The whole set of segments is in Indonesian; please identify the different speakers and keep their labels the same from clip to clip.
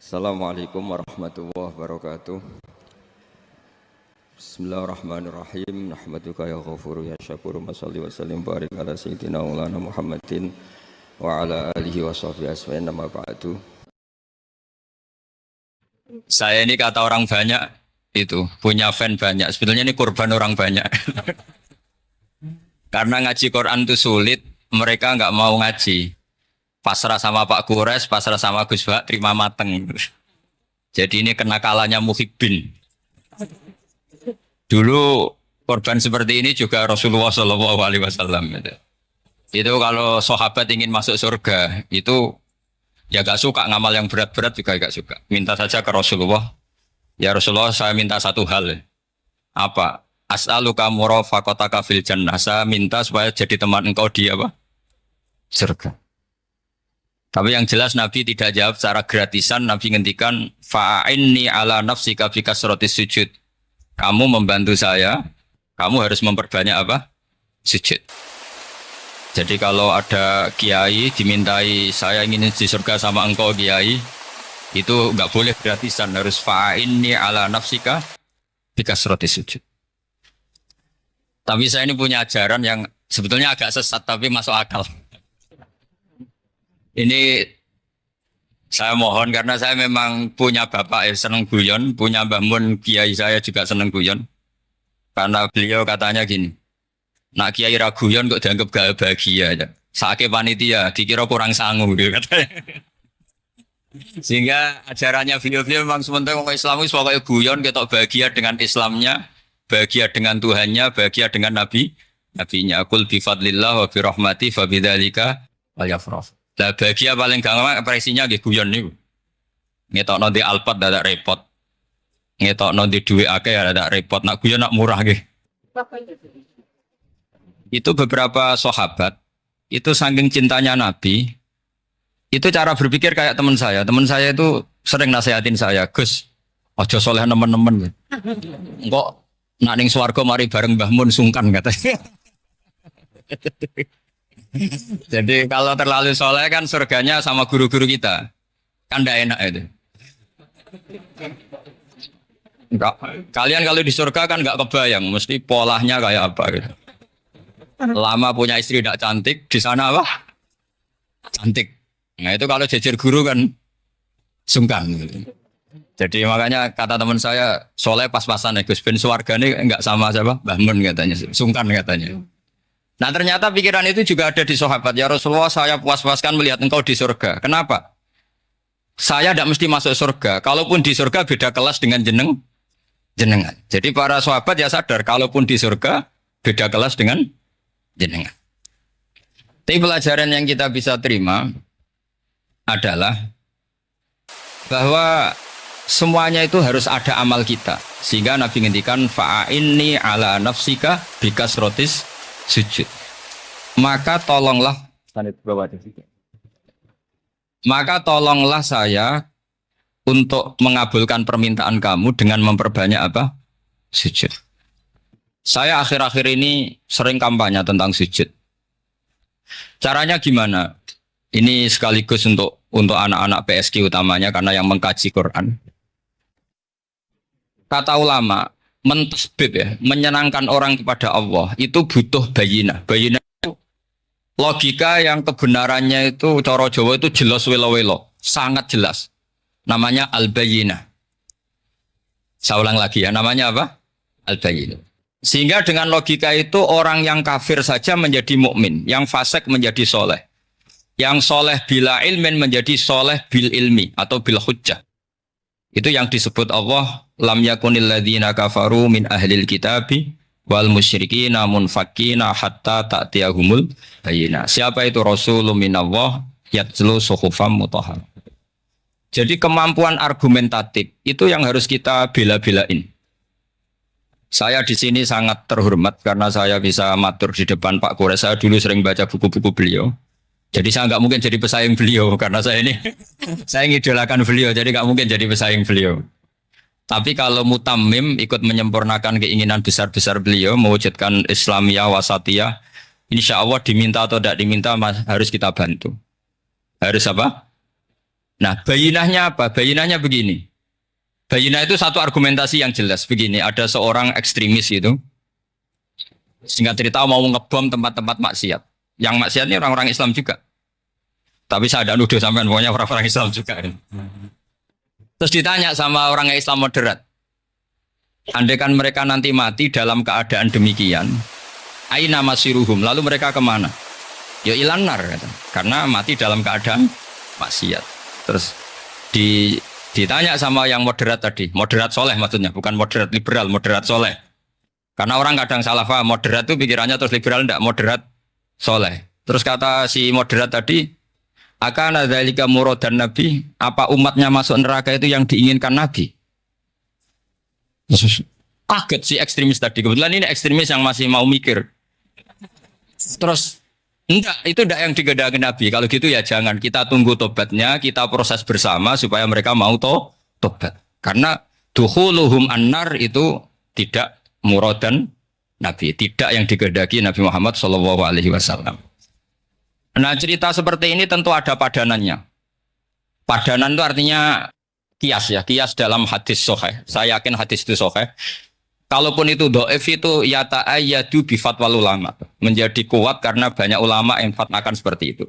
Speaker 1: Assalamualaikum warahmatullahi wabarakatuh. Bismillahirrahmanirrahim. Nahmaduka ya ghafuru ya syakuru. Mashalli wa sallim barik ala sayyidina maulana Muhammadin wa ala alihi wa sahbihi asma'in nama ba'du.
Speaker 2: Saya ini kata orang banyak itu punya fan banyak. Sebetulnya ini korban orang banyak. Karena ngaji Quran itu sulit, mereka nggak mau ngaji. Pasrah sama Pak Kures, pasrah sama Gus Bak, terima mateng. Jadi ini kenakalannya Muhibbin. Dulu korban seperti ini juga Rasulullah SAW. Itu kalau sahabat ingin masuk surga, itu ya gak suka ngamal yang berat-berat juga gak suka. Minta saja ke Rasulullah, ya Rasulullah saya minta satu hal. Apa? As'aluka murafaqataka fil jannah. Saya minta supaya jadi teman engkau di apa? Surga. Tapi yang jelas Nabi tidak jawab secara gratisan. Nabi ngendikan fa'inni ala nafsika fi kasratis sujud. Kamu membantu saya, kamu harus memperbanyak apa? Sujud. Jadi kalau ada kiai dimintai saya ingin di surga sama engkau kiai, itu enggak boleh gratisan, harus fa'inni ala nafsika fi kasratis sujud. Tapi saya ini punya ajaran yang sebetulnya agak sesat tapi masuk akal. Ini saya mohon karena saya memang punya bapak seneng guyon, punya Mbah Mun kiai saya juga seneng guyon. Karena beliau katanya gini, nak kiai ra guyon kok dianggap gak bahagia aja. Saake panitia dikira kurang sangu gitu katanya. Sehingga ajarannya beliau memang sementara orang Islam itu pokoknya guyon ketok bahagia dengan Islamnya, bahagia dengan Tuhannya, bahagia dengan nabinya. Qul bi fadlillah wa bi rahmati fa bidzalika falyafrah. Lah bahagia paling gampang ekspresinya nggih guyon niku. Ngetokno di Alphard dadak repot. Ngetokno di dhuwit akeh ya dadak repot. Nak guyon nak murah nggih. Itu beberapa sahabat itu saking cintanya Nabi. Itu cara berpikir kayak teman saya. Teman saya itu sering nasihatin saya, "Gus, aja soleh nemen-nemen." Engko nak ning swarga mari bareng Mbah Mun sungkan katanya. Jadi kalau terlalu soleh kan surganya sama guru-guru kita. Kan tidak enak itu. Enggak. Kalian kalau di surga kan nggak kebayang. Mesti polanya kayak apa gitu. Lama punya istri tidak cantik. Di sana apa? Cantik. Nah itu kalau jejer guru kan sungkan gitu. Jadi makanya kata teman saya, soleh pas-pasan ya Gus. Ben suarga ini nggak sama siapa? Mbah Mun katanya. Sungkan katanya. Nah ternyata pikiran itu juga ada di sahabat. Ya Rasulullah saya puas-puaskan melihat engkau di surga. Kenapa? Saya tidak mesti masuk surga. Kalaupun di surga beda kelas dengan jenengan. Jadi para sahabat ya sadar. Kalaupun di surga beda kelas dengan jenengan. Tapi pelajaran yang kita bisa terima adalah bahwa semuanya itu harus ada amal kita. Sehingga Nabi ngendikan fa'inni ala nafsika bikasrotis sujud. Maka tolonglah saya untuk mengabulkan permintaan kamu dengan memperbanyak apa? Sujud. Saya akhir-akhir ini sering kampanye tentang sujud. Caranya gimana? Ini sekaligus untuk anak-anak PSK utamanya karena yang mengkaji Quran. Kata ulama, mentasbib ya, menyenangkan orang kepada Allah itu butuh bayinah. Bayinah itu logika yang kebenarannya itu cara Jawa itu jelas welo-welo, sangat jelas. Namanya al-bayinah. Saya ulang lagi ya, namanya apa? Al-bayinah. Sehingga dengan logika itu orang yang kafir saja menjadi mukmin, yang fasik menjadi soleh. Yang soleh bila ilmin menjadi soleh bil ilmi atau bil hujjah. Itu yang disebut Allah lam yakunil ladzina kafaru min ahlil kitabi wal musyrikina munfakina hatta ta'tiyahumul bayyinah. Siapa itu rasulun minallah yatlu suhufam mutahhar. Jadi kemampuan argumentatif itu yang harus kita bela-belain. Saya di sini sangat terhormat karena saya bisa matur di depan Pak Kures. Saya dulu sering baca buku-buku beliau. Jadi saya nggak mungkin jadi pesaing beliau karena saya ini saya ngidolakan beliau, jadi nggak mungkin jadi pesaing beliau. Tapi kalau mutammim ikut menyempurnakan keinginan besar-besar beliau mewujudkan Islamiyah wasatiyah, insya Allah diminta atau tidak diminta harus kita bantu. Harus apa? Nah, bayinahnya apa? Bayinahnya begini. Bayinah itu satu argumentasi yang jelas begini. Ada seorang ekstremis itu, singkat cerita mau ngebom tempat-tempat maksiat. Yang maksiat ini orang-orang Islam juga. Tapi saya tidak nuduh sampean, pokoknya orang-orang Islam juga. Terus ditanya sama orang Islam moderat, andai kan mereka nanti mati dalam keadaan demikian, aina masiruhum, lalu mereka kemana? Ya ilanar, karena mati dalam keadaan maksiat. Terus ditanya sama yang moderat tadi, moderat soleh maksudnya, bukan moderat liberal, moderat soleh. Karena orang kadang salah paham, moderat itu pikirannya terus liberal, enggak, moderat soleh. Terus kata si moderat tadi, akan ada lika muradan Nabi, apa umatnya masuk neraka itu yang diinginkan Nabi? Kaget si ekstremis tadi, kebetulan ini ekstremis yang masih mau mikir. Terus, enggak, itu enggak yang digedaki Nabi. Kalau gitu ya jangan, kita tunggu tobatnya, kita proses bersama supaya mereka mau tobat. Karena dukhuluhum annar itu tidak muradan Nabi, tidak yang digedaki Nabi Muhammad SAW. Nah, cerita seperti ini tentu ada padanannya. Padanan itu artinya kias ya, kias dalam hadis sahih. Saya yakin hadis itu sahih. Kalaupun itu dhaif itu yata'ayyadu bi fatwal ulama. Menjadi kuat karena banyak ulama yang fatwakan seperti itu.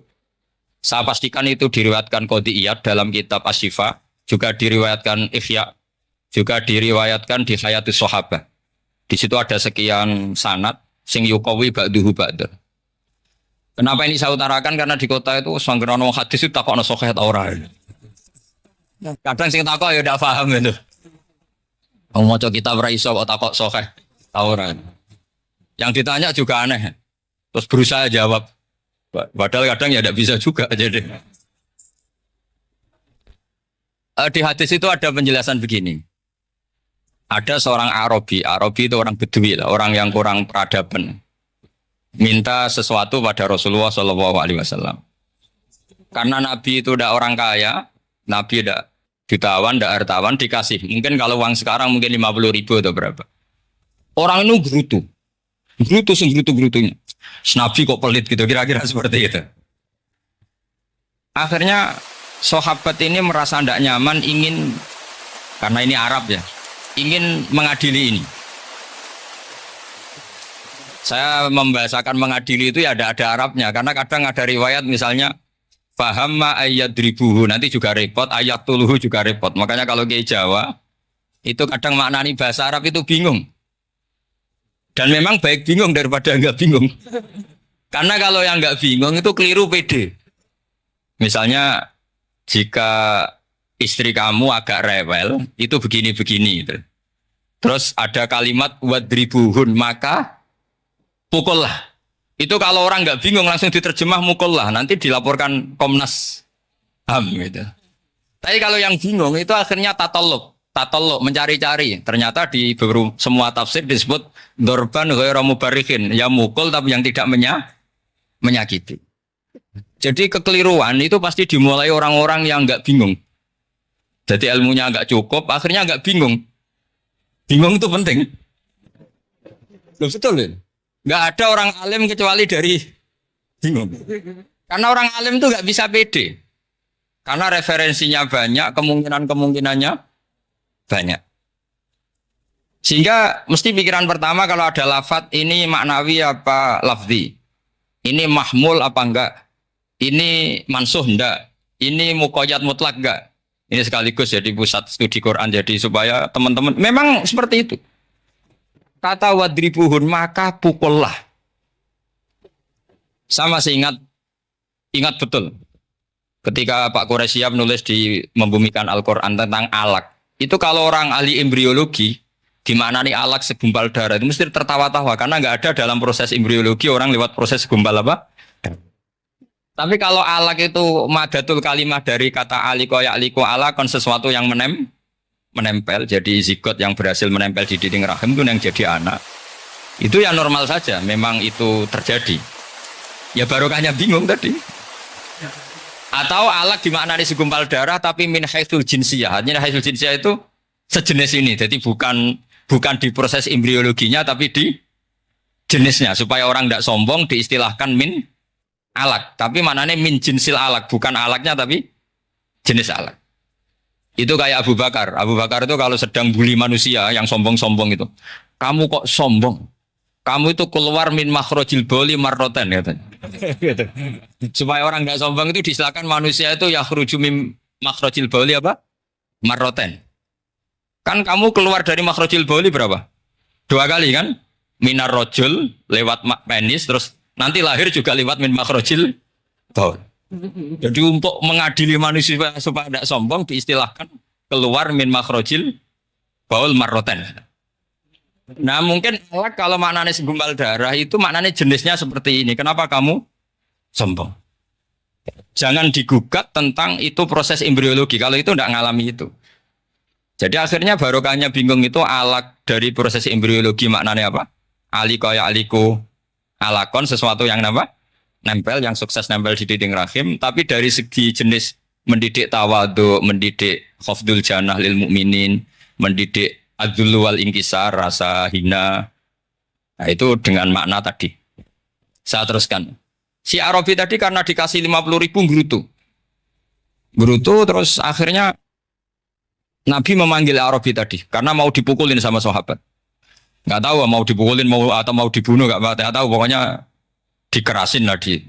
Speaker 2: Saya pastikan itu diriwayatkan Qadhi Iyad dalam kitab Asy-Syifa, juga diriwayatkan Ihya, juga diriwayatkan di Hayatus Sahabah. Di situ ada sekian sanad sing yuqawi ba'duhu ba'da. Kenapa ini saya utarakan? Karena di kota itu sanggerono hadis itu takokno sahih ta ora. Kadang sing takok ya ndak paham itu. Wong maca kitab ora iso kok takok sahih ta ora. Yang ditanya juga aneh. Terus berusaha jawab. Padahal kadang ya ndak bisa juga jadi. Di hadis itu ada penjelasan begini. Ada seorang Arabi itu orang Bedui lah, orang yang kurang peradaban. Minta sesuatu pada Rasulullah SAW. Karena Nabi itu udah orang kaya, Nabi udah jutawan, udah hartawan, dikasih. Mungkin kalau uang sekarang mungkin 50.000 atau berapa. Orang itu gerutu-gerutunya. Nabi kok pelit gitu, kira-kira seperti itu. Akhirnya sahabat ini merasa tidak nyaman, ingin, karena ini Arab ya, ingin mengadili ini. Saya membahasakan mengadili itu ya ada Arabnya, karena kadang ada riwayat misalnya faham ma ayat ribuhu, nanti juga repot, ayat tuluhu juga repot. Makanya kalau ke Jawa itu kadang maknani bahasa Arab itu bingung. Dan memang baik bingung daripada enggak bingung. Karena kalau yang enggak bingung itu keliru pede. Misalnya jika istri kamu agak rewel, itu begini-begini. Terus ada kalimat wadribuhun, maka pukullah. Itu kalau orang nggak bingung langsung diterjemah mukullah, nanti dilaporkan Komnas HAM gitu. Tapi kalau yang bingung itu akhirnya tatolok mencari-cari. Ternyata di semua tafsir disebut dorban ghairu mubarrihin, ya mukul tapi yang tidak menyakiti. Jadi kekeliruan itu pasti dimulai orang-orang yang nggak bingung. Jadi ilmunya nggak cukup, akhirnya nggak bingung. Bingung itu penting. Loh, betul ya? Nggak ada orang alim kecuali dari bingung. Karena orang alim itu nggak bisa pede. Karena referensinya banyak, kemungkinannya banyak. Sehingga mesti pikiran pertama kalau ada lafadz ini maknawi apa lafzi. Ini mahmul apa enggak? Ini mansuh enggak? Ini muqayyad mutlak enggak? Ini sekaligus jadi pusat studi Quran, jadi supaya teman-teman memang seperti itu. Kata wadribuhun, maka pukullah. Sama sih ingat betul. Ketika Pak Quraisyah menulis di Membumikan Al-Quran tentang alak. Itu kalau orang ahli embriologi, gimana nih alak segumpal darah, itu mesti tertawa-tawa. Karena nggak ada dalam proses embriologi orang lewat proses segumpal apa? Tapi kalau alak itu madatul kalimah dari kata aliko ya'liko alakon, sesuatu yang menempel, jadi zigot yang berhasil menempel di dinding rahim itu yang jadi anak. Itu ya normal saja, memang itu terjadi. Ya barokahnya bingung tadi. Atau alak dimaknani segumpal darah tapi min haitsul jinsiyah. Artinya haitsul jinsiyah itu sejenis ini. Jadi bukan di proses embriologinya tapi di jenisnya, supaya orang tidak sombong diistilahkan min alak. Tapi maknanya min jinsil alak, bukan alaknya tapi jenis alat. Itu kayak Abu Bakar. Abu Bakar itu kalau sedang bully manusia yang sombong-sombong itu. Kamu kok sombong? Kamu itu keluar min makhrajil bauli marroten katanya. Gitu. Supaya orang tidak sombong itu disilakan manusia itu yakhruju min makhrajil bauli apa? Marroten. Kan kamu keluar dari makhrajil bauli berapa? 2 kali kan? Minar rojul lewat penis terus nanti lahir juga lewat min makhrajil baul. Jadi untuk mengadili manusia supaya tidak sombong diistilahkan keluar min makhrajil baul marroten. Nah mungkin kalau maknanya segumpal darah itu maknanya jenisnya seperti ini. Kenapa kamu sombong? Jangan digugat tentang itu proses embriologi. Kalau itu tidak ngalami itu. Jadi akhirnya barokahnya bingung itu alak dari proses embriologi maknanya apa? Aliko ya aliko alakon sesuatu yang apa? Nempel, yang sukses nempel di dinding rahim. Tapi dari segi jenis mendidik tawadhu, mendidik khafdul janah lil mukminin, mendidik adzul wal inkisar, rasa hina. Nah, itu dengan makna tadi. Saya teruskan. Si Arabi tadi karena dikasih 50.000 Gerutu terus akhirnya Nabi memanggil Arabi tadi karena mau dipukulin sama sahabat. Nggak tahu mau dipukulin atau mau dibunuh, nggak tahu, pokoknya dikerasin lah di.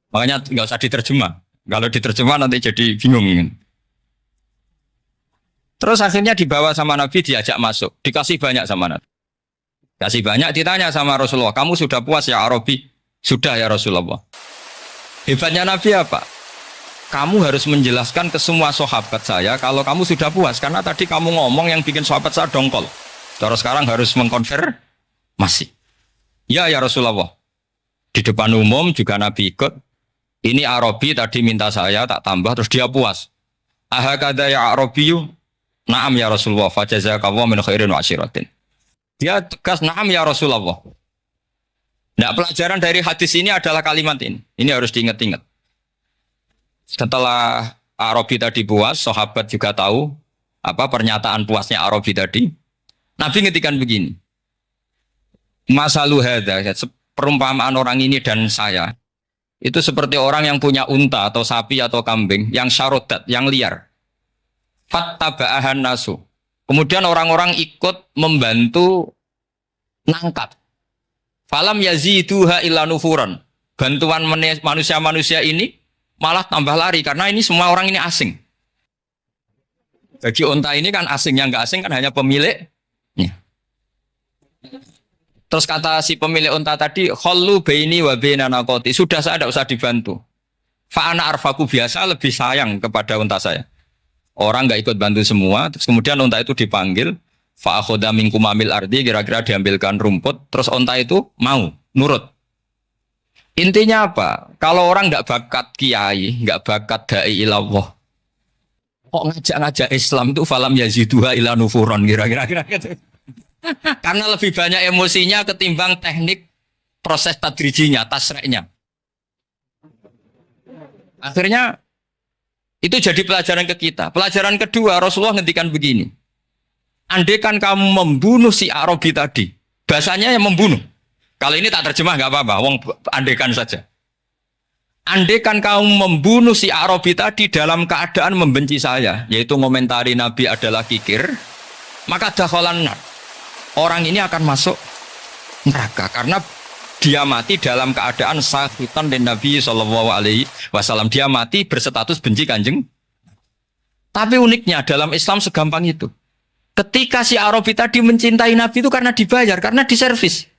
Speaker 2: Makanya nggak usah diterjemah. Kalau diterjemah nanti jadi bingung. Terus akhirnya dibawa sama Nabi, diajak masuk, dikasih banyak sama Nabi. Kasih banyak, ditanya sama Rasulullah, kamu sudah puas ya Arabi? Sudah ya Rasulullah. Hebatnya Nabi apa? Kamu harus menjelaskan ke semua sahabat saya kalau kamu sudah puas. Karena tadi kamu ngomong yang bikin sahabat saya dongkol. Terus sekarang harus mengkonfirmasi. Ya Rasulullah. Di depan umum juga Nabi ikut. Ini Arabi tadi minta saya tak tambah terus dia puas. Ahakada ya Arabiyu? Naam ya Rasulullah. Fajazakallahu min khairin wa asyiratin. Dia tegas naam ya Rasulullah. Nah, pelajaran dari hadis ini adalah kalimat ini. Ini harus diingat-ingat. Setelah Arabi tadi puas, sahabat juga tahu apa pernyataan puasnya Arabi tadi. Nabi ngetikan begini. Masalu hadza, perumpamaan orang ini dan saya itu seperti orang yang punya unta atau sapi atau kambing yang syarodat, yang liar. Fattaba'ahan nasu. Kemudian orang-orang ikut membantu nangkap. Falam yaziduha illa nufuran. Bantuan manusia-manusia ini malah tambah lari karena ini semua orang ini asing. Bagi unta ini kan asing, yang nggak asing kan hanya pemiliknya. Terus kata si pemilik unta tadi, khallu baini wa baina naqati. Sudah saya tidak usah dibantu. Fa ana arfaku, biasa lebih sayang kepada unta saya. Orang nggak ikut bantu semua, terus kemudian unta itu dipanggil, fa akhadha min kumamil ardi, kira-kira diambilkan rumput, terus unta itu mau nurut. Intinya apa? Kalau orang nggak bakat kiai, nggak bakat dai ilallah, kok ngajak-ngajak Islam itu falam yaziduha ila nufuron, kira-kira gitu. Karena lebih banyak emosinya ketimbang teknik proses tadrijinya, tasreknya. Akhirnya itu jadi pelajaran ke kita. Pelajaran kedua, Rasulullah ngendikan begini. Andaikan kamu membunuh si Arabi tadi, bahasanya yang membunuh. Kalau ini tak terjemah nggak apa-apa, wong andaikan saja. Andaikan kamu membunuh si Arabi tadi dalam keadaan membenci saya, yaitu ngomentari Nabi adalah kikir, maka dakhalan nar. Orang ini akan masuk neraka karena dia mati dalam keadaan sakhitan dan Nabi SAW. Dia mati berstatus benci kanjeng. Tapi uniknya dalam Islam segampang itu. Ketika si Arabi tadi mencintai Nabi itu karena dibayar, karena diservis.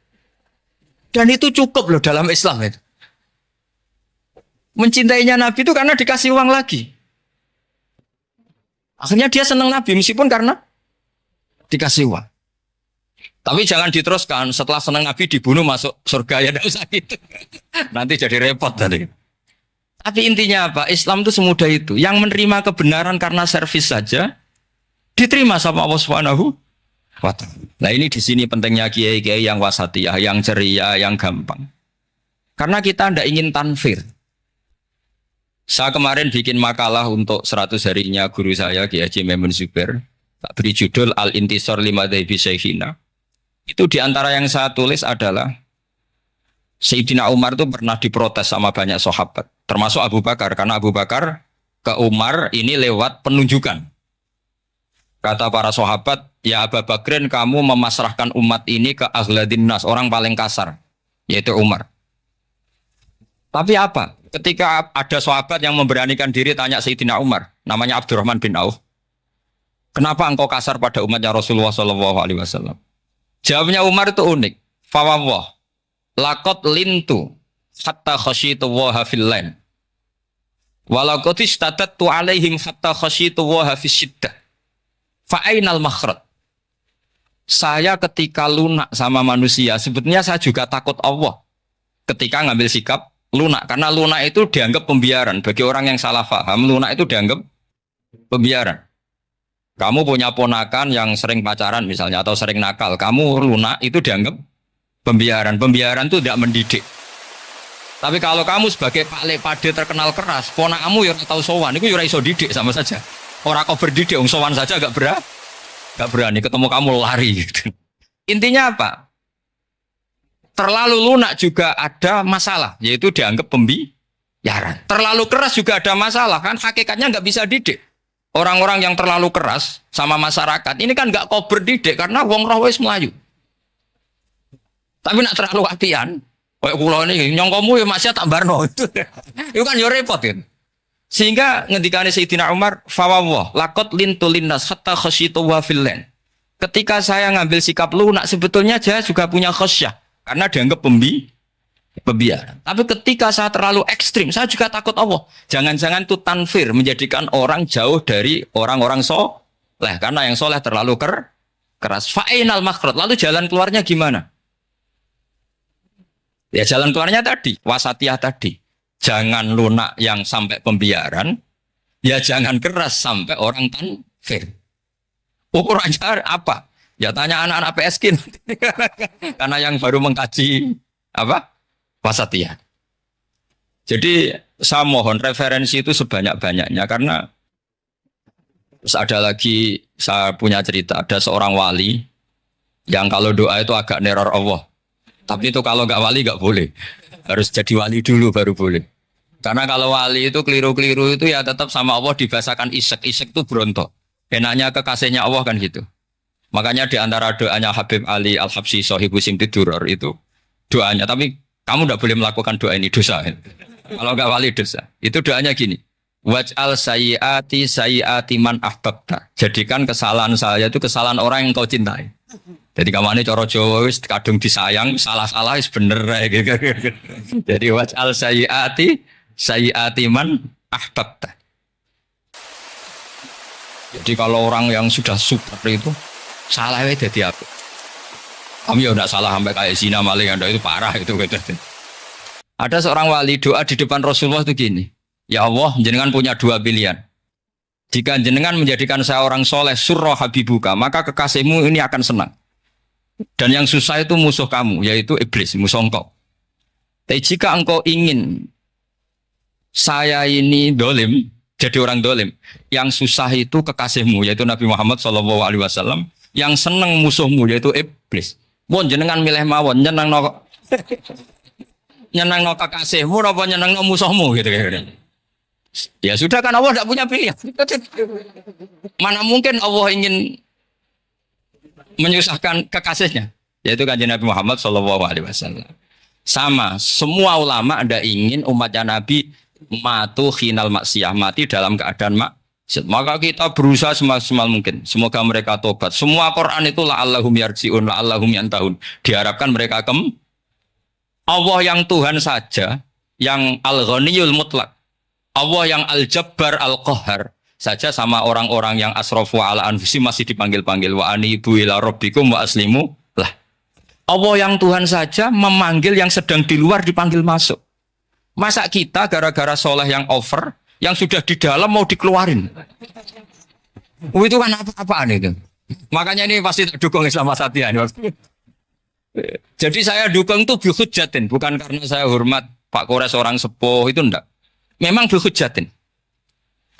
Speaker 2: Dan itu cukup loh dalam Islam itu. Mencintainya Nabi itu karena dikasih uang lagi. Akhirnya dia senang Nabi meskipun karena dikasih uang. Tapi jangan diteruskan, setelah senang Nabi dibunuh masuk surga, ya tidak usah gitu. Nanti jadi repot tadi. Tapi intinya apa? Islam itu semudah itu. Yang menerima kebenaran karena servis saja diterima sama Allah Subhanahu wa ta'ala. Nah ini di sini pentingnya kiai-kiai yang wasatiyah, yang ceria, yang gampang. Karena kita tidak ingin tanfir. Saya kemarin bikin makalah untuk 100 harinya guru saya Kiai Haji Maimun Zubair. Tak beri judul Al-Intisar Lima Dhaibi Syekhina. Itu diantara yang saya tulis adalah Sayyidina Umar itu pernah diprotes sama banyak sahabat, termasuk Abu Bakar, karena Abu Bakar ke Umar ini lewat penunjukan. Kata para sahabat, ya Abu Bakrin, kamu memasrahkan umat ini ke aghladin nas, orang paling kasar, yaitu Umar. Tapi apa? Ketika ada sahabat yang memberanikan diri tanya Sayyidina Umar, namanya Abdurrahman bin Auf, kenapa engkau kasar pada umatnya Rasulullah SAW? Jawabnya Umar itu unik. Fawwah, laqad lintu hatta khasyitu waha fil lain. Walau qad istatattu alaihim hatta khasyitu waha fis syiddah. Fa'ainal makhraj. Saya ketika lunak sama manusia, sebetulnya saya juga takut Allah. Ketika ngambil sikap lunak, karena lunak itu dianggap pembiaran. Bagi orang yang salah paham, lunak itu dianggap pembiaran. Kamu punya ponakan yang sering pacaran misalnya, atau sering nakal, kamu lunak itu dianggap pembiaran. Pembiaran itu tidak mendidik. Tapi kalau kamu sebagai Pak Pade terkenal keras, ponakamu yang tahu sowan, itu ora iso didik sama saja. Orang kau berdidik, sowan saja gak berani ketemu kamu lari. Gitu. Intinya apa? Terlalu lunak juga ada masalah, yaitu dianggap pembiaran. Terlalu keras juga ada masalah, kan hakikatnya nggak bisa didik. Orang-orang yang terlalu keras sama masyarakat ini kan nggak kau berdidik karena wong roh wis melayu. Tapi nak terlalu apian, kayak kula ini nyongkomu ya masih tak barno itu kan yo repot kan. Sehingga ngendikane Sayyidina Umar, fawwah laqad lintu linnas hatta khasyitu wa fil lain. Ketika saya ngambil sikap lunak, sebetulnya saya juga punya khasyah karena dianggap pembiaran. Tapi ketika saya terlalu ekstrim, saya juga takut Allah. Jangan-jangan itu tanfir, menjadikan orang jauh dari orang-orang soleh. Karena yang soleh terlalu keras. Fa'inal makhraj. Lalu jalan keluarnya gimana? Ya jalan keluarnya tadi, wasatiyah tadi. Jangan lunak yang sampai pembiaran, ya jangan keras sampai orang tanfir. Ukurannya apa? Ya tanya anak-anak PSG nanti. Karena yang baru mengkaji apa? Wasatiyah. Jadi saya mohon referensi itu sebanyak-banyaknya karena ada lagi saya punya cerita, ada seorang wali yang kalau doa itu agak neror Allah. Tapi itu kalau nggak wali nggak boleh. Harus jadi wali dulu baru boleh. Karena kalau wali itu keliru-keliru itu ya tetap sama Allah dibahasakan isek. Isek itu berontok. Enaknya kekasihnya Allah kan gitu. Makanya di antara doanya Habib Ali Al-Habsyi Shahibu Simtid Duror itu doanya. Tapi kamu tidak boleh melakukan doa ini, dosa. Kalau nggak wali dosa. Itu doanya gini. Waj'al sayyiati man ahbabta. Jadikan kesalahan saya itu kesalahan orang yang kau cintai. Jadi kamane cara Jawa wis kadung disayang, salah-salah wis bener gitu. Jadi waj'al sayyiati man ahbabta. Jadi kalau orang yang sudah super itu salahnya jadi apa? Kami ya tidak salah sampai kayak zina maling, itu parah itu. Ada seorang wali doa di depan Rasulullah itu gini. Ya Allah, jenengan punya dua pilihan. Jika jenengan menjadikan saya orang soleh, surra habibuka, maka kekasihmu ini akan senang. Dan yang susah itu musuh kamu, yaitu iblis, musuh engkau. Tapi jika engkau ingin saya ini dolim, jadi orang dolim, yang susah itu kekasihmu, yaitu Nabi Muhammad SAW, yang senang musuhmu, yaitu iblis. Mohon jenengan milih mawon, nyenang no kekasihmu, apa nyenang no musuhmu, gitu. Ya sudah kan Allah tidak punya pilihan. Mana mungkin Allah ingin menyusahkan kekasihnya, yaitu kanjeng Nabi Muhammad SAW. Sama, semua ulama ada ingin umatnya Nabi matu khinal maksiyah, mati dalam keadaan maksiat. Maka kita berusaha semaksimal mungkin. Semoga mereka tobat. Semua Quran itu la'allahum yarji'un, la'allahum yantahun. Diharapkan mereka Allah yang Tuhan saja, yang al-ghaniyul mutlak, Allah yang al-jabbar al-qahhar saja sama orang-orang yang asrafu ala anfusi masih dipanggil-panggil wa anibu ila rabbikum wa aslimu lah. Allah yang Tuhan saja memanggil yang sedang di luar dipanggil masuk. Masa kita gara-gara soleh yang over, yang sudah di dalam mau dikeluarin? Itu kan apa-apaan itu. Makanya ini pasti dukung Islam Wasatiyah. Jadi saya dukung itu bihujjatin, bukan karena saya hormat Pak Kores orang sepuh, itu enggak. Memang bihujjatin.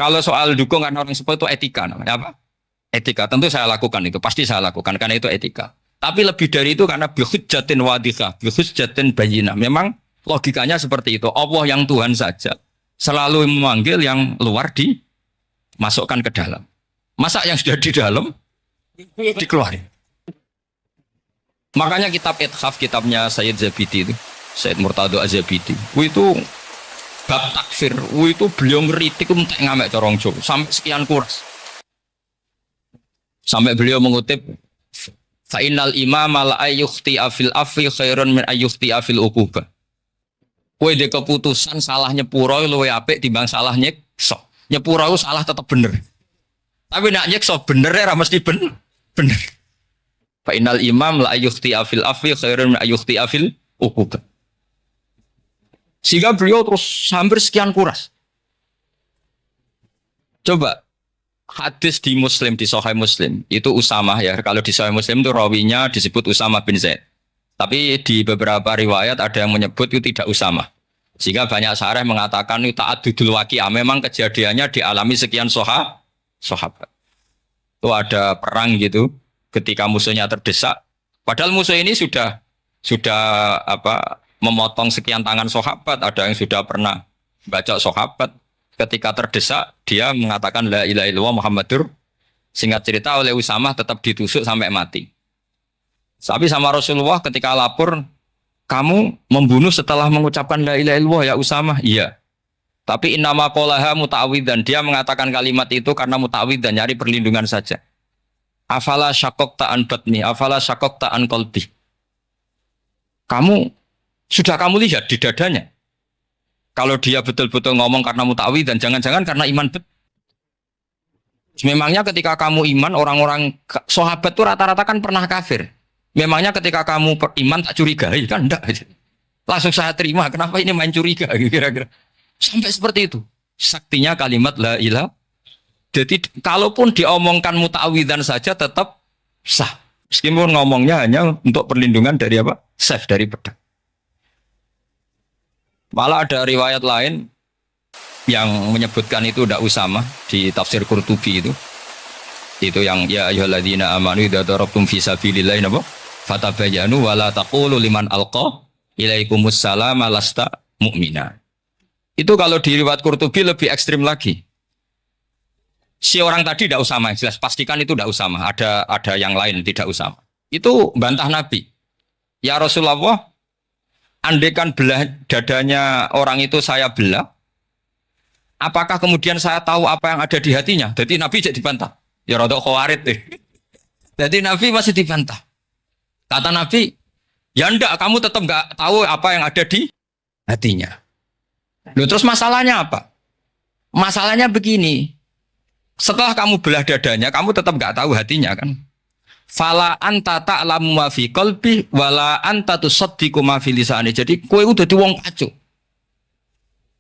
Speaker 2: Kalau soal dukung karena orang sepuh itu etika namanya apa? Etika. Tentu saya lakukan itu, pasti saya lakukan karena itu etika. Tapi lebih dari itu karena bihujjatin wadhihah, bihujjatin bayyinah. Memang logikanya seperti itu. Allah yang Tuhan saja selalu memanggil yang luar dimasukkan ke dalam. Masa yang sudah di dalam dikeluarin. Makanya kitab Ithaf, kitabnya Sayyid Zabidi itu, Sayyid Murtado Az-Zabidi, itu bab takfir, itu beliau ngeritik untuk ngamek corong Jawa sampai sekian kuras. Sampai beliau mengutip fa'innal imama la ayyukhti afil afi khairun min ayyukhti afil uqubah. Kowe de keputusan salah nyepuro luwih apik timbang salah nyekso. Nyepuro itu salah tetap bener. Tapi nak nyekso bener ora mesti bener. Fa'innal imam la ayyukhti afil afi khairun min ayyukhti afil uqubah. Sehingga beliau terus hampir sekian kuras. Coba hadis di Muslim, di Sahih Muslim itu Usamah ya. Kalau di Sahih Muslim itu rawinya disebut Usamah bin Zaid. Tapi di beberapa riwayat ada yang menyebut itu tidak Usamah. Sehingga banyak syarah mengatakan itu ta'addudul waqi'ah. Memang kejadiannya dialami sekian sahabat. Itu ada perang gitu ketika musuhnya terdesak. Padahal musuh ini sudah memotong sekian tangan sahabat, ada yang sudah pernah baca sahabat. Ketika terdesak, dia mengatakan la ilaha illallah Muhammadur. Singkat cerita oleh Usamah tetap ditusuk sampai mati. Tapi sama Rasulullah ketika lapor, kamu membunuh setelah mengucapkan la ilaha illallah ya Usamah? Iya. Tapi innama qolaha muta'awwidan, dia mengatakan kalimat itu karena muta'awwidan, nyari perlindungan saja. Afala syaqaqta an batni, afala syaqaqta an qalbi. Sudah kamu lihat di dadanya. Kalau dia betul-betul ngomong karena muta'awwid dan jangan-jangan karena iman betul. Memangnya ketika kamu iman, orang-orang sahabat itu rata-rata kan pernah kafir. Memangnya ketika kamu iman tak curigai kan enggak. Langsung saya terima, kenapa ini main curiga kira-kira. Sampai seperti itu. Saktinya kalimat la ilaha. Jadi kalaupun diomongkan muta'awwidan saja tetap sah. Meskipun ngomongnya hanya untuk perlindungan dari apa? Safe, dari pedang. Malah ada riwayat lain yang menyebutkan itu tidak Usamah di tafsir Qurtubi itu yang ya ayyuhalladzina amanu idza darabtum fi sabilillahi napa fatabayyanu wa la taqulu liman alqa ilaikumus salama lasta mu'mina. Itu kalau di riwayat Qurtubi lebih ekstrim lagi. Si orang tadi tidak Usamah, jelas pastikan itu tidak Usamah, ada yang lain tidak Usamah. Itu bantah Nabi. Ya Rasulullah, andaikan belah dadanya orang itu saya belah, apakah kemudian saya tahu apa yang ada di hatinya? Jadi Nabi jadi dibantah. Ya rodok khawarid deh. Jadi Nabi masih dibantah. Kata Nabi, ya enggak, kamu tetap enggak tahu apa yang ada di hatinya. Loh, terus masalahnya apa? Masalahnya begini. Setelah kamu belah dadanya, kamu tetap enggak tahu hatinya kan? Fala anta ta'lamu ma fi qalbi wala anta tusaddiqu ma fi lisani. Jadi kowe udah dadi wong pacu.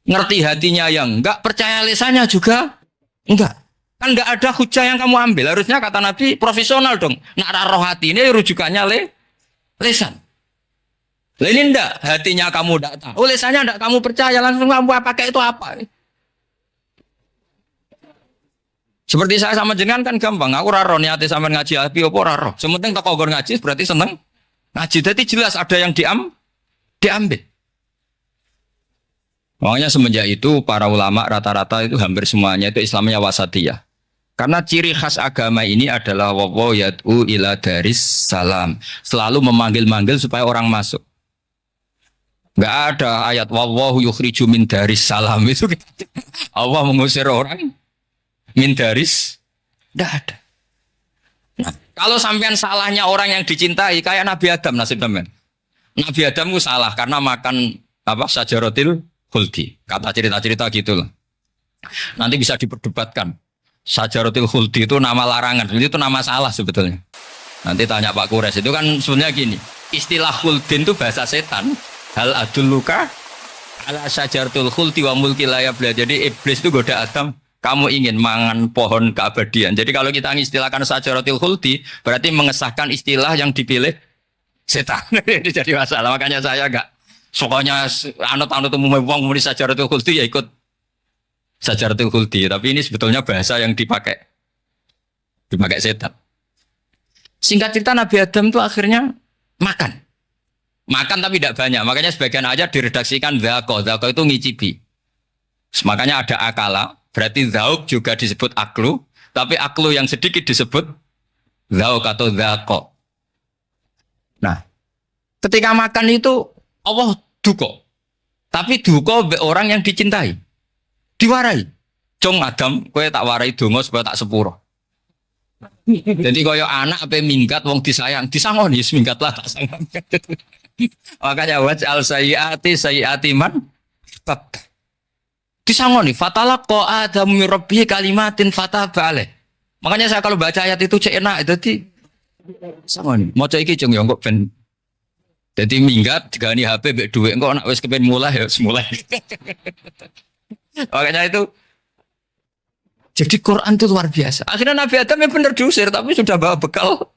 Speaker 2: Ngerti hatinya yang enggak, percaya lisannya juga enggak. Kan enggak ada hujah yang kamu ambil. Harusnya kata Nabi profesional dong. Nak roh hati ini rujukannya lisan. Lah ini enggak, hatinya kamu enggak tahu, lisannya enggak kamu percaya, langsung kamu pakai itu apa? Seperti saya sama jenengan kan gampang. Aku raro niate sampean ngaji api apa raro. Sementing tak kogor ngaji berarti seneng ngaji. Jadi jelas ada yang diambil. Makanya semenjak itu para ulama rata-rata itu hampir semuanya itu Islamnya wasatiyah. Karena ciri khas agama ini adalah wa yad'u ila daris salam. Selalu memanggil-manggil supaya orang masuk. Enggak ada ayat wallahu yukhriju min daris salam itu. Allah mengusir orang min daris, tidak ada. Nah, kalau sampean salahnya orang yang dicintai kayak Nabi Adam nasib sampean. Nabi Adam itu salah karena makan apa sajaratil khuldi. Kata cerita-cerita gitulah. Nanti bisa diperdebatkan. Sajaratil khuldi itu nama larangan, itu nama salah sebetulnya. Nanti tanya Pak Kures, itu kan sebenarnya gini. Istilah khuldin itu bahasa setan. Hal adulluka ala sajaratil khuldi wa mulki la yablad. Jadi iblis itu goda Adam. Kamu ingin mangan pohon keabadian. Jadi kalau kita mengistilahkan sajaratil khuldi, berarti mengesahkan istilah yang dipilih setan. Ini jadi masalah. Makanya saya enggak. Pokoknya anut-anut umumnya wong muni sajaratil khuldi ya ikut sajaratil khuldi. Tapi ini sebetulnya bahasa yang dipakai setan. Singkat cerita Nabi Adam itu akhirnya makan. Makan tapi tidak banyak. Makanya sebagian aja diredaksikan dzaqo. Dzaqo itu ngicipi. Makanya ada akala, berarti zauk juga disebut aklu, tapi aklu yang sedikit disebut zauk atau zaqo. Nah, ketika makan itu Allah duko. Tapi duko orang yang dicintai. Diwarai. Cung Adam, kowe tak warai donga supaya tak sepuro. Jadi kaya anak apa minggat wong disayang, disangoni minggat lah tak sangon. Makanya waj'al sayyiati man disangoni fatalaqa Adam min rabbi kalimatin fataba alaih. Makanya saya kalau baca ayat itu cek enak jadi sangoni. Maca iki cung yo kok ben dadi minggat digani HP mbek dhuwit engko nek wis kepen mulai ya mulai. Makanya itu jadi Quran itu luar biasa. Akhirnya Nabi Adam yang benar diusir tapi sudah bawa bekal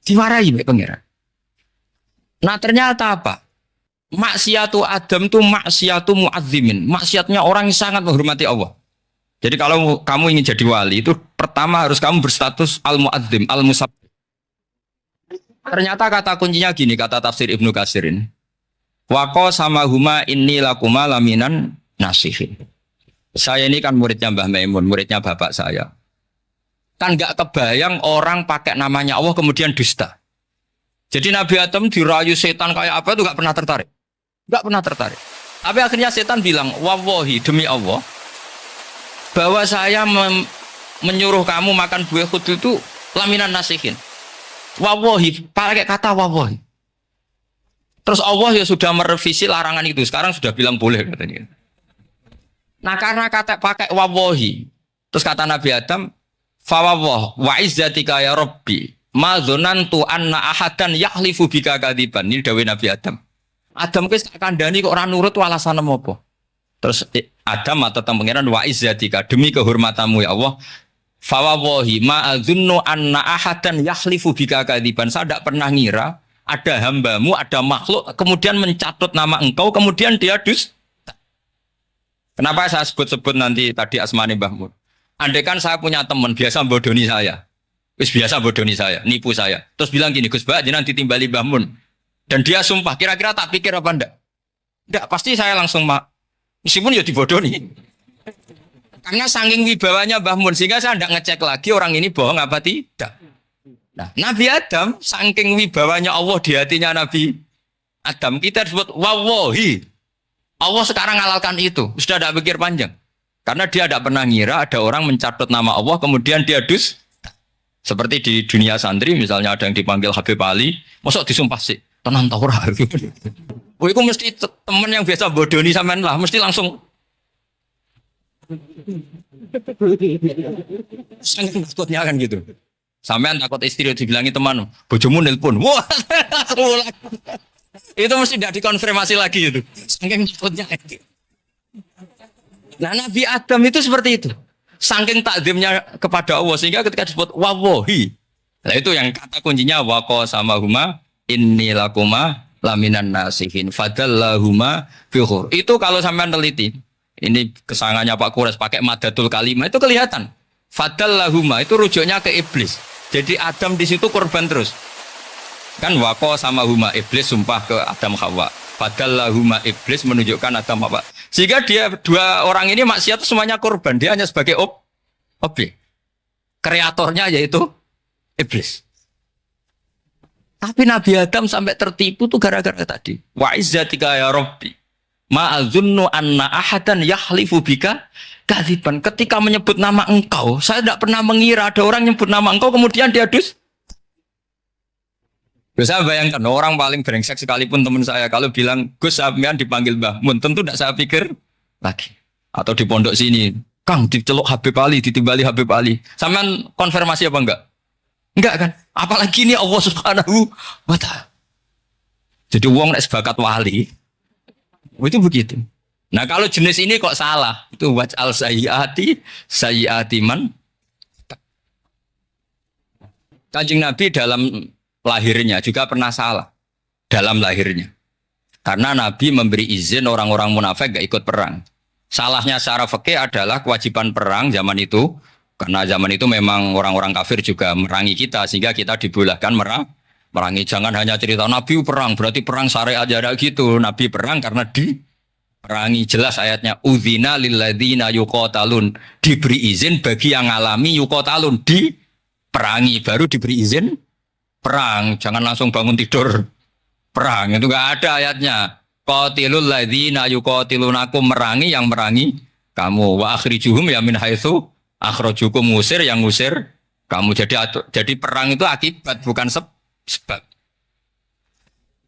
Speaker 2: diwarai oleh pangeran. Nah ternyata apa? Maksiatu Adam itu maksiatu muazzimin. Maksiatnya orang yang sangat menghormati Allah. Jadi kalau kamu ingin jadi wali itu pertama harus kamu berstatus al-muazzim, al-musab. Ternyata kata kuncinya gini, kata tafsir Ibnu Katsirin. Waqo sama huma inni lakuma laminan nasihin. Saya ini kan muridnya Mbah Maimun, muridnya bapak saya. Kan gak kebayang orang pakai namanya Allah kemudian dusta. Jadi Nabi Adam dirayu setan kayak apa itu gak pernah tertarik. Gak pernah tertarik. Tapi akhirnya setan bilang, wallahi demi Allah, bahwa saya menyuruh kamu makan buah khut itu laminan nasihin. Wallahi, pakai kata wallahi. Terus Allah ya sudah merevisi larangan itu. Sekarang sudah bilang boleh katanya. Nah karena kata pakai wawahi, terus kata Nabi Adam, fawawah wa izzatika ya Rabbi, ma dzanantu anna ahadan yahlifu bika kadiban. Ini dawuh Nabi Adam. Adam wis kandhani kok ora nurut alasan apa? Terus Adam atau pangeran wa izzatika demi kehormatanmu ya Allah, fawawahi ma adzunnu anna ahadan yahlifu bika kadiban. Saya tidak pernah ngira ada hambamu, ada makhluk kemudian mencatut nama engkau kemudian dia dus. Kenapa saya sebut-sebut nanti tadi asmani Mbah Mun? Andai kan saya punya teman biasa bodoni saya, biasa bodoni saya, nipu saya, terus bilang gini, Gus Bah, jenengan ditimbali Mbah Mun, dan dia sumpah, kira-kira tak pikir apa ndak? Ndak, pasti saya langsung meskipun ya dibodoni, karena saking wibawanya Mbah Mun, sehingga saya ndak ngecek lagi orang ini bohong apa tidak. Nah, Nabi Adam saking wibawanya Allah di hatinya Nabi Adam, kita disebut wawahi. Allah sekarang ngalalkan itu, sudah tidak pikir panjang. Karena dia tidak pernah ngira ada orang mencatut nama Allah, kemudian dia dus. Seperti di dunia santri, misalnya ada yang dipanggil Habib Ali, masuk disumpah sih, tenang tau ora. Oh, itu mesti teman yang biasa bodoni sampean lah, mesti langsung. Sangat takutnya kan gitu. Sampean takut istri dibilangi teman, bojomu nelpon. Wah, itu mesti tidak dikonfirmasi lagi itu. Saking takutnya. Nah Nabi Adam itu seperti itu. Saking takzimnya kepada Allah sehingga ketika disebut wawahi. Nah itu yang kata kuncinya waqo sama huma inni lakuma laminan nasihin fadallahuma bihur. Itu kalau sampean teliti. Ini kesangannya Pak Kures pakai madatul kalimah itu kelihatan. Fadallahuma itu rujuknya ke iblis. Jadi Adam di situ korban terus. Kan waqo sama huma iblis sumpah ke Adam Hawa. Padahal huma iblis menunjukkan Adam Hawa. Sehingga dia dua orang ini maksiat semuanya korban. Dia hanya sebagai objek. Kreatornya yaitu iblis. Tapi Nabi Adam sampai tertipu tuh gara-gara tadi. Wa izzatika ya Rabbi. Ma adzunnu anna ahadan yahlifu bika kadziban. Ketika menyebut nama engkau, saya tidak pernah mengira ada orang nyebut nama engkau kemudian dia dus. Saya bayangkan orang paling brengsek sekalipun teman saya kalau bilang Gus sampean dipanggil Mbah Mun, tentu tidak saya pikir lagi. Atau di pondok sini, Kang diceluk Habib Ali, ditimbali Habib Ali. Sampean konfirmasi apa enggak? Enggak kan? Apalagi ini Allah Subhanahu wa ta'ala. Jadi wong nek sebakat wali. Itu begitu. Nah, kalau jenis ini kok salah? Itu waj'al sayyiati man. Kanjeng Nabi dalam lahirnya juga pernah salah dalam lahirnya karena Nabi memberi izin orang-orang munafik gak ikut perang. Salahnya secara fikih adalah kewajiban perang zaman itu karena zaman itu memang orang-orang kafir juga merangi kita sehingga kita dibolehkan merangi. Jangan hanya cerita Nabi perang berarti perang syariat aja gitu. Nabi perang karena Perangi, jelas ayatnya udzina lilladzina yuqatalun, diberi izin bagi yang ngalami yuqatalun, di perangi baru diberi izin perang. Jangan langsung bangun tidur perang, itu enggak ada ayatnya. Qatilul ladzina yuqatilunakum, merangi yang merangi kamu, wa akhrijuhum ya min haitsu akhrajukum, ngusir yang ngusir kamu. Jadi perang itu akibat bukan sebab.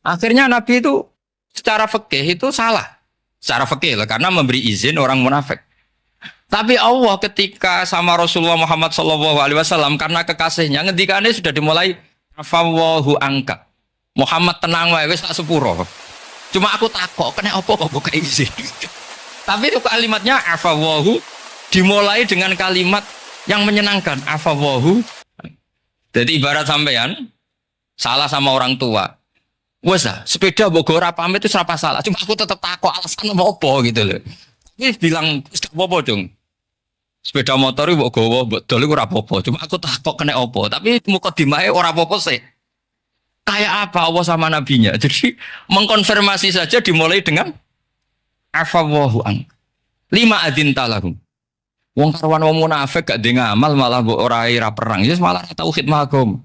Speaker 2: Akhirnya Nabi itu secara fikih itu salah. Secara fikih lah, karena memberi izin orang munafik. Tapi Allah ketika sama Rasulullah Muhammad SAW, karena kekasihnya, ngendikannya sudah dimulai afawwahu angka. Muhammad tenang wae wis tak sepuro. Cuma aku takok kena apa kok buka izin. Tapi itu kalimatnya afawwahu dimulai dengan kalimat yang menyenangkan, afawwahu. Jadi ibarat sampean salah sama orang tua. Wes sepeda mbok ora pamit itu ora salah. Cuma aku tetap takok alasan apa gitu loh. Ini bilang gak apa-apa, Jung. Sepeda motor mbok gowo, mbok dol iku ora apa-apa. Cuma aku takok kena apa. Tapi mukadimahe ora apa-apa sih. Kayak apa Allah sama nabinya. Jadi mengkonfirmasi saja dimulai dengan afawwahu an. Lima adin talahum. Wong karwan wong munafik gak ndek ngamal malah mbok ora ira perang. Ya malah tauhid magom.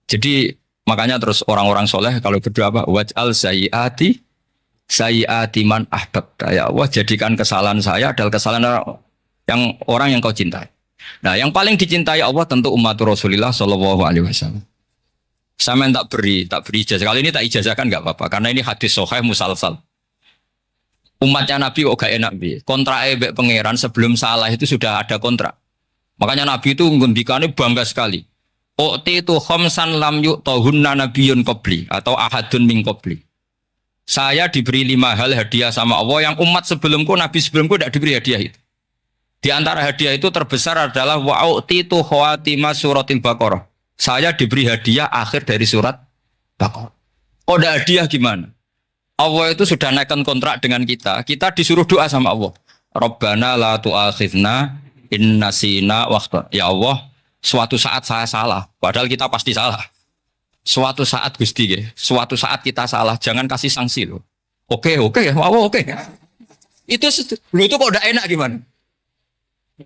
Speaker 2: Jadi makanya terus orang-orang soleh kalau berdoa apa? Waj'al sayyiati man ahbabta. Ya Allah, jadikan kesalahan saya adalah kesalahan orang yang kau cintai. Nah, yang paling dicintai Allah tentu umat Rasulullah sallallahu alaihi wasallam. Sama tak beri ijazah. Kali ini tak ijazahkan enggak apa-apa karena ini hadis sahih musalsal. Umatnya Nabi kok gak enak bi. Kontrak mbek pangeran sebelum salah itu sudah ada kontrak. Makanya Nabi itu ngendikane bangga sekali. Itu khamsan lam yu'tahunna nabiyyun qabli atau ahadun min qabli. Saya diberi 5 hal hadiah sama Allah yang umat sebelumku, nabi sebelumku tidak diberi hadiah itu. Di antara hadiah itu terbesar adalah wa'utitu khawatimah suratil Baqarah. Saya diberi hadiah akhir dari surat Baqarah. Oh, ada hadiah gimana? Allah itu sudah naikkan kontrak dengan kita. Kita disuruh doa sama Allah. Rabbana la tu'akhidna in nasina waqta. Ya Allah, suatu saat saya salah, padahal kita pasti salah. Suatu saat Gusti, suatu saat kita salah, jangan kasih sanksi loh. Oke, wow, oke. Itu kok udah enak gimana?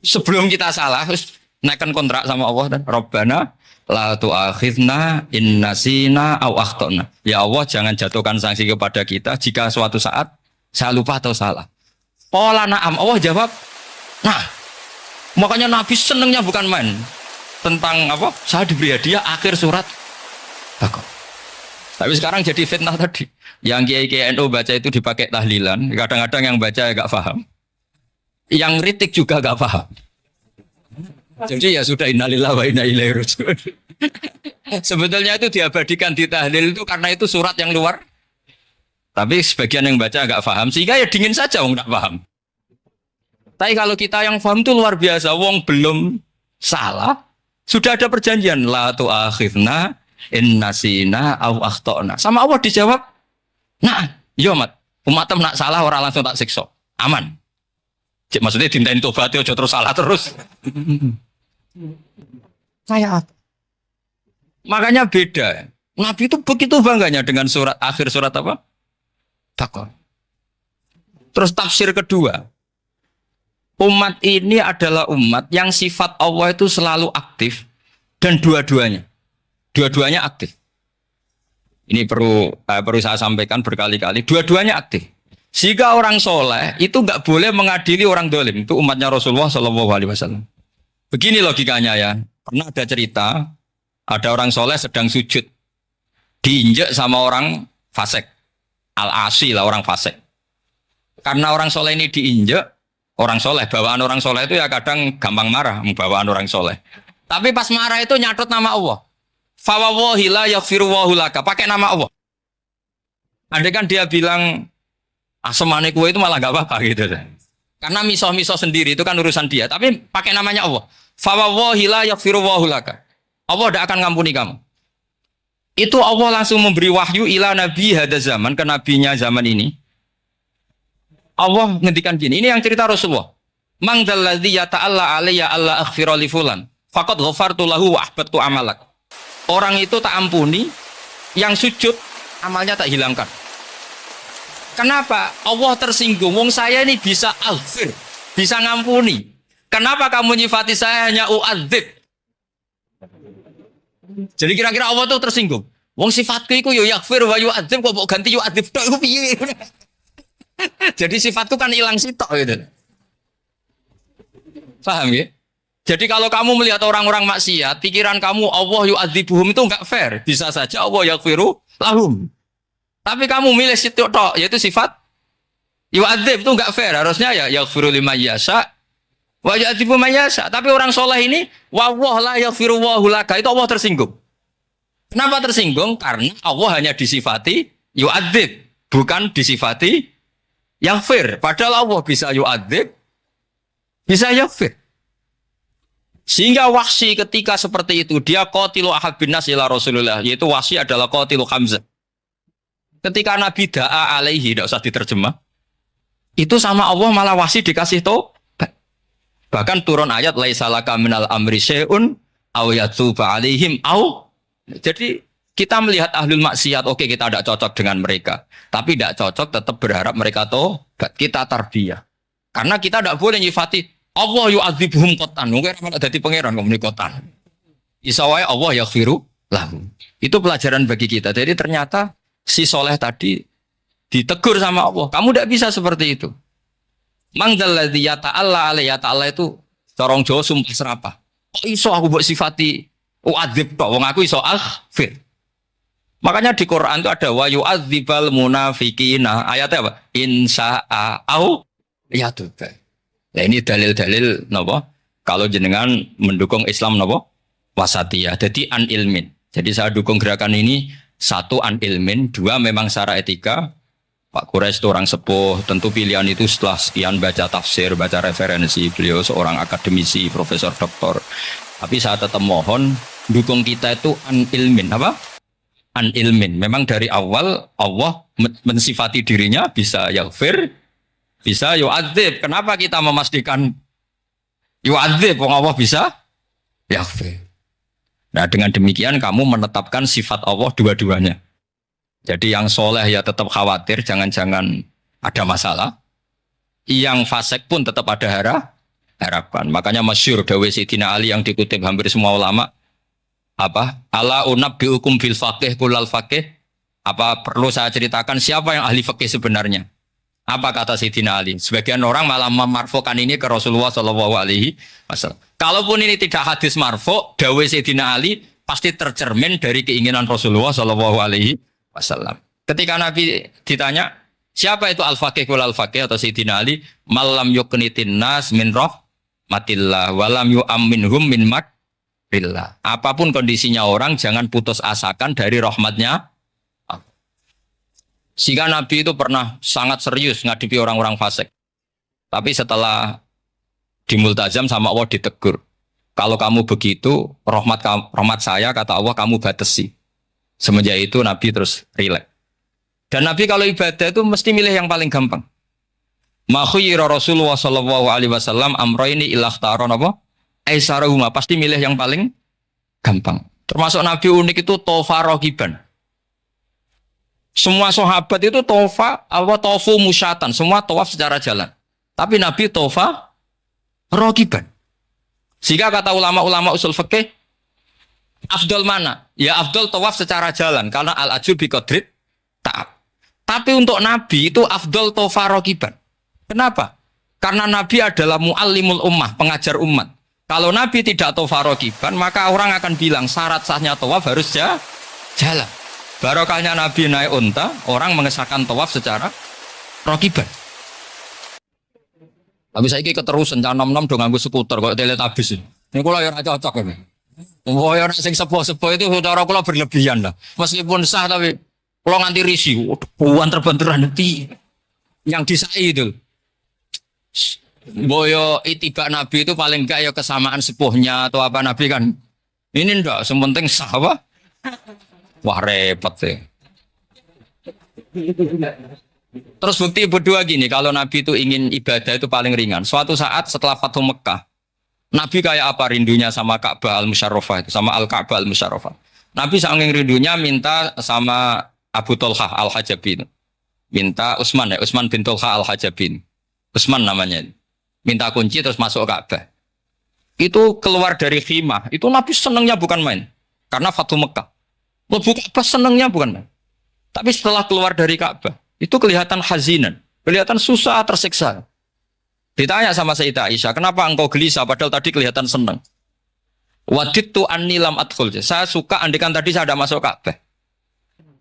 Speaker 2: Sebelum kita salah, terus naikkan kontrak sama Allah dan Rabbana la tu'akhidna in nasina aw akhtana. Ya Allah, jangan jatuhkan sanksi kepada kita jika suatu saat saya lupa atau salah. Qala na'am, Allah jawab, nah. Makanya Nabi senengnya bukan main. Tentang apa? Saya diberi hadiah akhir surat Baqarah. Tapi sekarang jadi fitnah tadi. Yang kiai NU baca itu dipakai tahlilan. Kadang-kadang yang baca agak paham. Yang kritik juga agak paham. Jadi ya sudah innalillahi wa inna ilaihi raji'un. Sebetulnya itu diabadikan di tahlil itu karena itu surat yang luar. Tapi sebagian yang baca agak paham. Sehingga ya dingin saja wong enggak paham. Tapi kalau kita yang paham itu luar biasa. Wong belum salah. Sudah ada perjanjian la tu'akhidna in nasina aw akhtana. Sama Allah dijawab, "Nah, yo mat, umat nak salah orang langsung tak siksa. Aman." Maksudnya dinten tobat aja terus salah terus. Kayak apa? Makanya beda. Nabi itu begitu bangganya dengan surat akhir surat apa? Baqarah. Terus tafsir kedua. Umat ini adalah umat yang sifat Allah itu selalu aktif dan dua-duanya aktif. Ini perlu saya sampaikan berkali-kali. Dua-duanya aktif. Jika orang soleh itu nggak boleh mengadili orang dolim. Itu umatnya Rasulullah SAW. Begini logikanya ya. Pernah ada cerita ada orang soleh sedang sujud diinjek sama orang fasik. Al-asi lah orang fasik. Karena orang soleh ini diinjek. Orang soleh, bawaan orang soleh itu ya kadang gampang marah, bawaan orang soleh. Tapi pas marah itu nyatot nama Allah. Fawawahi la yaghfirullahu laka, pakai nama Allah. Andai kan dia bilang, semane kue itu malah gak apa-apa gitu. Karena misoh-misoh sendiri itu kan urusan dia. Tapi pakai namanya Allah. Fawawahi la yaghfirullahu laka. Allah tidak akan ngampuni kamu. Itu Allah langsung memberi wahyu ila nabi hada zaman, ke nabinya zaman ini. Allah ngendikan gini, ini yang cerita Rasulullah. Mang dzalladzi yata'alla alayya alla aghfira li fulan faqad ghafartu lahu wa ahbattu amalak. Orang itu tak ampuni, yang sujud amalnya tak hilangkan. Kenapa? Allah tersinggung. Wong saya ini bisa aghfir, bisa ngampuni. Kenapa kamu nyifati saya hanya u'adzib? Jadi kira-kira Allah tuh tersinggung. Wong sifatku iku yo yaghfir wa yu'adzib kok mbok ganti yu'adzib tok iku piye? Jadi sifatku kan hilang sitok gitu. Paham ya? Jadi kalau kamu melihat orang-orang maksiat, pikiran kamu Allah yu'adzibuhum itu enggak fair. Bisa saja Allah yaghfiru lahum. Tapi kamu milih sitok tok, yaitu sifat yu'adzib itu enggak fair. Harusnya ya yaghfiru liman yasha wa yu'adzibu man yasha. Tapi orang soleh ini wallahu la yaghfiru wallahu laka, itu Allah tersinggung. Kenapa tersinggung? Karena Allah hanya disifati yu'adzib, bukan disifati yaghfir. Padahal Allah bisa yu'adzib, bisa yaghfir. Sehingga Wahsy ketika seperti itu, dia qatilu ahabbin nas ila Rasulullah, yaitu Wahsy adalah qatilu Hamzah. Ketika Nabi da'a alaihi, tidak usah diterjemah, itu sama Allah malah Wahsy dikasih tobat. Bahkan turun ayat laisa laka minal amri syai'un aw yatuba alaihim aw. Jadi kita melihat ahlul maksiat, oke kita tidak cocok dengan mereka, tapi tidak cocok tetap berharap mereka tobat. Kita tarbiyah. Karena kita tidak boleh nyifati Allah yu'adzibuhum qatan. Mungkin ada dadi pangeran kok muni qatan. Isa wae Allah yaghfiru lahum. Itu pelajaran bagi kita. Jadi ternyata si soleh tadi ditegur sama Allah. Kamu tidak bisa seperti itu. Mangdalladzi yata'alla alaihi yata'alla itu corong Jawa sumpah serapah. Kok iso aku mbok sifati u'adzib tok wong aku iso aghfir. Makanya di Quran itu ada wa yu'adzibal munafiqina. Ayatnya apa? Insya'a au yatuba. Nah ini dalil-dalil napa? Kalau jenengan mendukung Islam napa? Wasatiyah. Jadi an ilmin. Jadi saya dukung gerakan ini, satu an ilmin, dua memang secara etika. Pak Quraisy itu orang sepuh, tentu pilihan itu setelah sekian baca tafsir, baca referensi, beliau seorang akademisi, profesor doktor. Tapi saya tetap mohon dukung kita itu an ilmin, apa? An ilmin. Memang dari awal Allah mensifati dirinya bisa yaghfir, bisa yu'adzib. Kenapa kita memastikan yu'adzib? Wong Allah bisa yaghfir. Nah dengan demikian kamu menetapkan sifat Allah dua-duanya. Jadi yang soleh ya tetap khawatir, jangan-jangan ada masalah. Yang fasik pun tetap ada harapan. Makanya masyhur dawuh Sayyidina Ali yang dikutip hampir semua ulama. Apa? Ala unabbiukum bil faqih kulal faqih. Apa perlu saya ceritakan siapa yang ahli fikih sebenarnya? Apa kata Sayyidina Ali? Sebagian orang malah memarfukan ini ke Rasulullah SAW. Kalaupun ini tidak hadis marfu, dawuh Sayyidina Ali pasti tercermin dari keinginan Rasulullah SAW. Ketika Nabi ditanya, siapa itu al-faqih wal al-faqih atau Sayyidina Ali, malam yuknitin nas min rahmatillah walam yu'amminhum min makrillah. Apapun kondisinya orang, jangan putus asakan dari rahmatnya. Sehingga Nabi itu pernah sangat serius ngadepi orang-orang fasik. Tapi setelah dimultazam sama Allah ditegur. Kalau kamu begitu, rahmat saya, kata Allah, kamu batasi. Semenjak itu Nabi terus rileks. Dan Nabi kalau ibadah itu mesti milih yang paling gampang. Ma khuyira Rasulullah sallallahu alaihi wasallam amrayni illa ikhtara napa? Aisarahuma, pasti milih yang paling gampang. Termasuk Nabi unik itu tofa rogiban. Semua sahabat itu tofu musyatan, semua tawaf secara jalan. Tapi Nabi tofa rogiban. Sehingga kata ulama-ulama usul fikih, afdol mana? Ya afdol tawaf secara jalan karena al-ajur bi qadrit ta'ab. Tapi untuk Nabi itu afdol tofa rogiban. Kenapa? Karena Nabi adalah muallimul ummah, pengajar umat. Kalau Nabi tidak tofa rogiban, maka orang akan bilang syarat sahnya tawaf harus jalan. Barokahnya Nabi naik unta, orang mengesahkan tawaf secara rogiban. Tapi saya ini keterusan, jangan nom-nom dong nganggo skuter kok teletabis. Ini kalau yang cocok ini. Oh, yang sing sepuh-sepuh itu cara kula berlebihan lah. Meskipun sah tapi kula nganti risih. Puan terbenturan nanti yang disai itu. Boyo itibak Nabi itu paling enggak ya kesamaan sepuhnya atau apa Nabi kan. Ini ndak, sementing sah apa? Wah repot sih. Terus bukti berdua gini, kalau Nabi itu ingin ibadah itu paling ringan. Suatu saat setelah Fathu Mekah, Nabi kayak apa rindunya sama Ka'bah al-Musyarrafah itu, sama Al-Ka'bah al-Musyarrafah. Nabi saking rindunya minta sama Abu Thalhah al-Hajabi itu. minta Utsman ya, Utsman bin Tulha al-Hajabin. Utsman namanya. Minta kunci terus masuk Ka'bah. Itu keluar dari khimah. Itu Nabi senangnya bukan main. Karena Fathu Mekah. Lebu Ka'bah senangnya bukan main. Tapi setelah keluar dari Ka'bah, itu kelihatan hazinan. Kelihatan susah, tersiksa. Ditanya sama Sayyidah Aisyah, kenapa engkau gelisah padahal tadi kelihatan senang? Wadidtu anni lam adkhul. Saya suka andikan tadi saya ada masuk Ka'bah.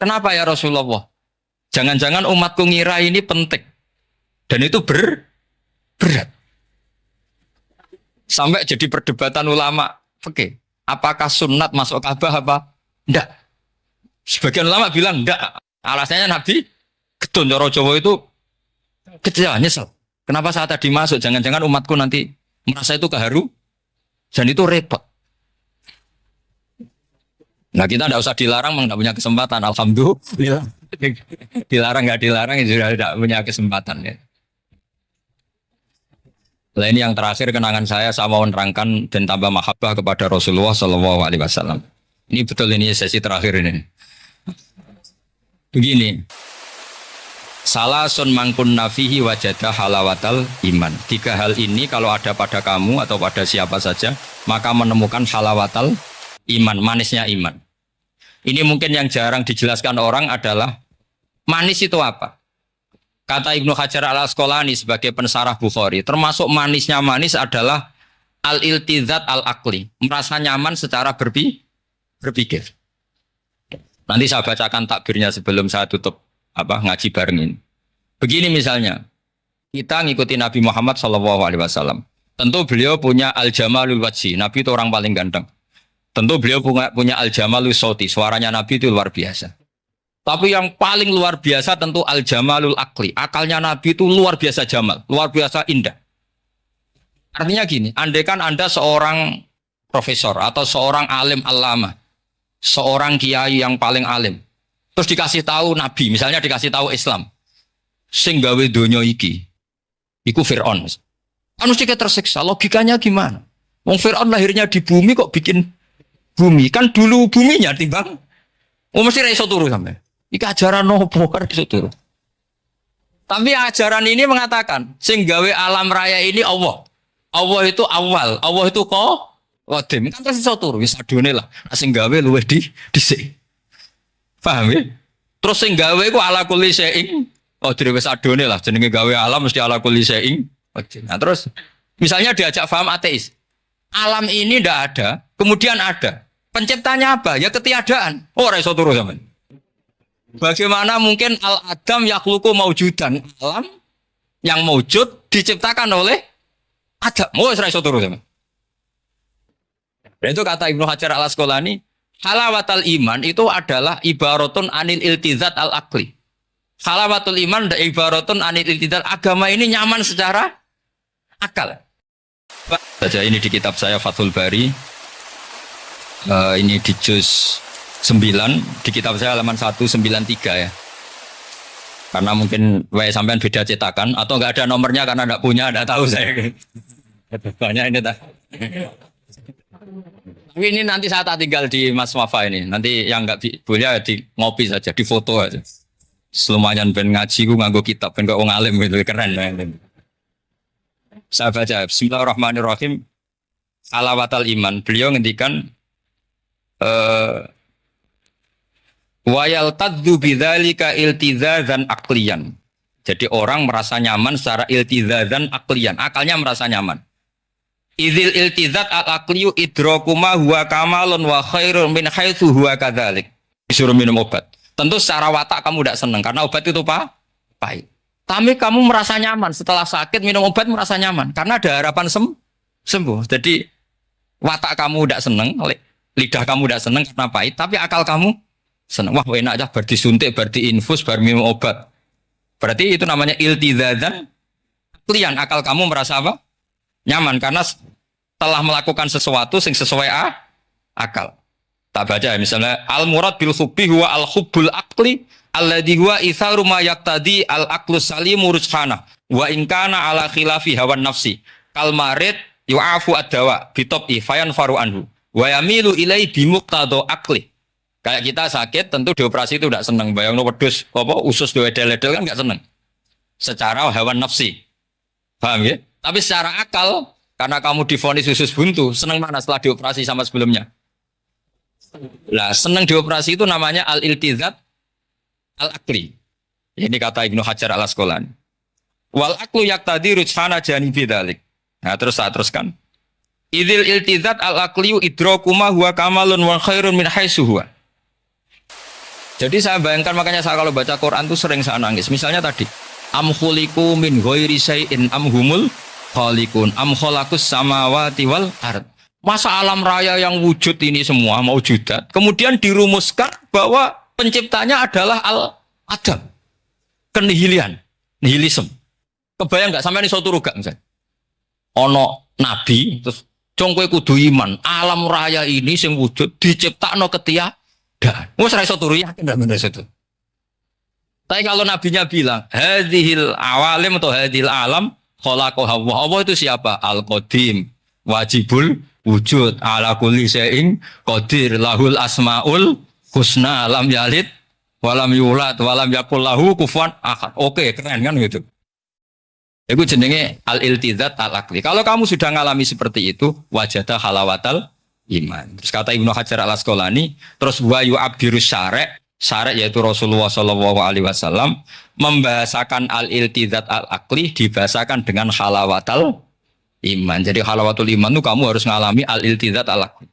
Speaker 2: Kenapa ya Rasulullah? Jangan-jangan umatku ngira ini penting. Dan itu berat. Sampai jadi perdebatan ulama. Oke, apakah sunat masuk Ka'bah apa? Enggak. Sebagian ulama bilang enggak. Alasannya Nabi Gedon Coro Jawa itu kecewa, nyesel. Kenapa saat tadi masuk? Jangan-jangan umatku nanti merasa itu keharu. Dan itu repot. Nah kita tidak usah dilarang, memang tidak punya kesempatan. Alhamdulillah. Dilarang nggak dilarang, sudah tidak punya kesempatan ya. Nah ini yang terakhir kenangan saya mau menerangkan dan tambah mahabbah kepada Rasulullah Shallallahu Alaihi Wasallam. Ini betul, ini sesi terakhir ini. Begini, salah sun mangkun nafihi wajadah halawatal iman. 3 hal ini kalau ada pada kamu atau pada siapa saja, maka menemukan halawatal iman, manisnya iman. Ini mungkin yang jarang dijelaskan orang adalah manis itu apa? Kata Ibnu Hajar al-Asqalani sebagai pensarah Bukhari, termasuk manisnya manis adalah al-iltizat al-aqli, merasa nyaman secara berpikir. Nanti saya bacakan takbirnya sebelum saya tutup ngaji barengin. Begini misalnya, kita ngikuti Nabi Muhammad SAW. Tentu beliau punya al-jamalul wajhi, Nabi itu orang paling ganteng. Tentu beliau punya al-jamalul soti, suaranya Nabi itu luar biasa. Tapi yang paling luar biasa tentu al-jamalul akli. Akalnya Nabi itu luar biasa jamal, luar biasa indah. Artinya gini, andaikan Anda seorang profesor atau seorang alim alama, seorang kiai yang paling alim, terus dikasih tahu Nabi, misalnya dikasih tahu Islam, sing gawe donya iki, iku Fir'aun. Kan mesti tersiksa, logikanya gimana? Wong Fir'aun lahirnya di bumi kok bikin bumi, kan dulu buminya timbang. Mesti ra iso turu sampe. Iki ajaran nopo kan iso turu. Tapi ajaran ini mengatakan sing gawe alam raya ini Allah. Allah itu awal, Allah itu qadim. Kan terus iso turu wis adone lah. Sing gawe luwih dhisik. Paham ya? Terus sing gawe iku ala kulli syai'in. Oh, dhewe wis adone lah jenenge gawe alam mesti ala kulli syai'in. Nah, terus misalnya diajak paham ateis. Alam ini ndak ada, kemudian ada. Penciptanya apa? Ya ketiadaan. Oh, ora iso turu sampean. Bagaimana mungkin al-adam yakhluqu maujudan? Alam yang maujud diciptakan oleh Adam. Oh, ora iso turu sampean. Dan itu kata Ibnu Hajar al-Asqalani, halawatul iman itu adalah ibaratun anil iltizat al-aqli. Halawatul iman dan ibaratun anil iltizat, agama ini nyaman secara akal. Saja ini di kitab saya Fathul Bari. Ini di juz 9, di kitab saya halaman 193 ya. Karena mungkin sampean beda cetakan atau enggak ada nomornya karena enggak punya, enggak tahu saya. Banyak ini tak. Tapi ini nanti saya tak tinggal di Mas Wafa ini. Nanti yang enggak boleh di ngopi saja, di foto aja. Lumayan ben ngaji ku nganggo kitab ben kok wong alim gitu, keren. Saya baca Bismillahirrahmanirrahim. Alawatal iman. Beliau ngendikan wa yaltadzu bidzalika iltizazan aqliyan. Jadi orang merasa nyaman secara iltizazan aqliyan, akalnya merasa nyaman. Idzil iltizat al-aqliyu idrakuma huwa kamalun wa khairun min haitsu huwa kadzalik. Disuruh minum obat. Tentu secara watak kamu tidak senang karena obat itu pahit. Tapi kamu merasa nyaman setelah sakit minum obat merasa nyaman karena ada harapan sembuh. Jadi watak kamu tidak senang, lidah kamu tidak senang karena pahit, tapi akal kamu senang. Wah enak aja, berarti suntik, berarti infus, baru minum obat. Berarti itu namanya iltizazan klian, akal kamu merasa apa? Nyaman karena telah melakukan sesuatu yang sesuai akal. Tak baca ya, misalnya al-murad bil hubbi huwa al-hubbul aqli alladhi huwa itharu ma yaqtadi al-aqlus salimu rujhana wa in kana ala khilafi hawan nafsi kal marid yu'afu ad-dawa bi tab'i fayan faru anhu wa yamilu ilai bi muqtado aqli Kayak kita sakit tentu dioperasi itu tidak senang. Bayang wedhus apa usus diedel-edel kan nggak senang. Secara hewan nafsi. Paham ya? Tapi secara akal karena kamu divonis usus buntu, senang mana setelah dioperasi sama sebelumnya? Lah, senang dioperasi itu namanya al-iltizat al-akli. Ini kata Ibnu Hajar al-Asqalani. Wal aklu yaktadi rujhana janibi dzalik. Nah, terus saya teruskan. Idzil iltizat al-aqliyu idrakuma huwa kamalun wa khairun min haitsu huwa. Jadi saya bayangkan, makanya saya kalau baca Quran itu sering saya nangis. Misalnya tadi, am khuliqu min ghairi syai'in am humul khaliqun am khalaqus samawati wal ard. Masa alam raya yang wujud ini semua maujudat kemudian dirumuskan bahwa penciptanya adalah al-adam. Kenihilian, nihilisme. Kebayang enggak sampai ini suatu ruga misalnya. Ono nabi terus jong kowe kudu iman, alam raya ini sing wujud diciptakno ketiadaan. Wes ra iso turu yakin ndak bener itu. Tapi kalau nabinya bilang, hadhil awalim atau hadhil alam khalaqaha Allah. Allah itu siapa? Al-Qadim, wajibul wujud, ala kulli syai'in qadir, lahul asmaul husna, lam yalid walam yulad walam yakul lahu kufuwan ahad. Oke, keren kan gitu. Itu jenenge al-iltizat al-aqli. Kalau kamu sudah ngalami seperti itu, wajada halawatal iman. Terus kata Ibnu Hajar al-Asqalani, terus wa yu'abbiru syara' yaitu Rasulullah sallallahu alaihi wasallam membahasakan al-iltizat al-aqli dibahasakan dengan halawatal iman. Jadi halawatul iman itu kamu harus ngalami al-iltizat al-aqli.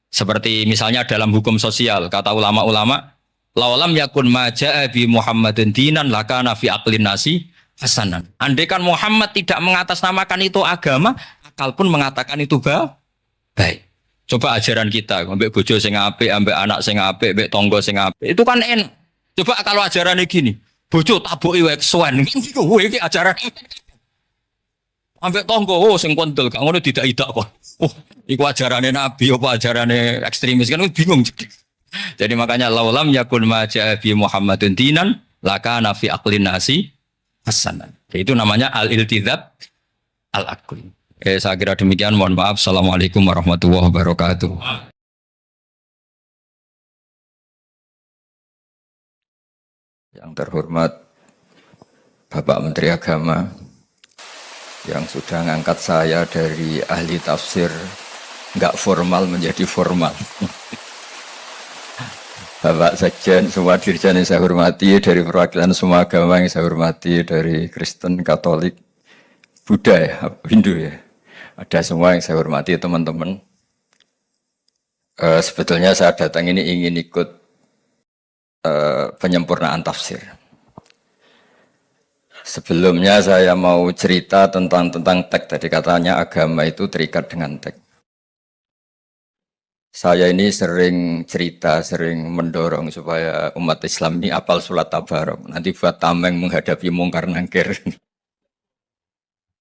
Speaker 2: Seperti misalnya dalam hukum sosial, kata ulama-ulama, laulam yakun ma ja'a bi Muhammadin dinan lakana fi aqlin nasi hasanan. Andai kan Muhammad tidak mengatasnamakan itu agama, akal pun mengatakan itu baik. Coba ajaran kita, ambek bojo sing apik, ambek anak sing apik, ambek tangga sing apik. Itu kan enak. Coba kalau ajarannya gini, bojo taboki wae kesuwen. Iki ajaran. Ambek tangga sing kondel, gak ngono tidak kok. Iku ajarane nabi apa ajarane ekstremis kan bingung. Jadi makanya laulam yakun ma ja'a bi Muhammadun dinan lakana fi aqlin nasi hasanan. Itu namanya al-iltizat al-aqli. Saya kira demikian, mohon maaf. Assalamualaikum warahmatullahi wabarakatuh.
Speaker 1: Yang terhormat Bapak Menteri Agama yang sudah ngangkat saya dari ahli tafsir nggak formal menjadi formal. Bapak Sekjen, semua dirjen yang saya hormati, dari perwakilan semua agama yang saya hormati, dari Kristen, Katolik, Buddha ya, Hindu ya. Ada semua yang saya hormati teman-teman. Sebetulnya saya datang ini ingin ikut penyempurnaan tafsir. Sebelumnya saya mau cerita tentang teks. Tadi katanya agama itu terikat dengan teks. Saya ini sering cerita, sering mendorong supaya umat Islam ini apal surat Tabarok. Nanti buat tameng menghadapi mungkar nangkir.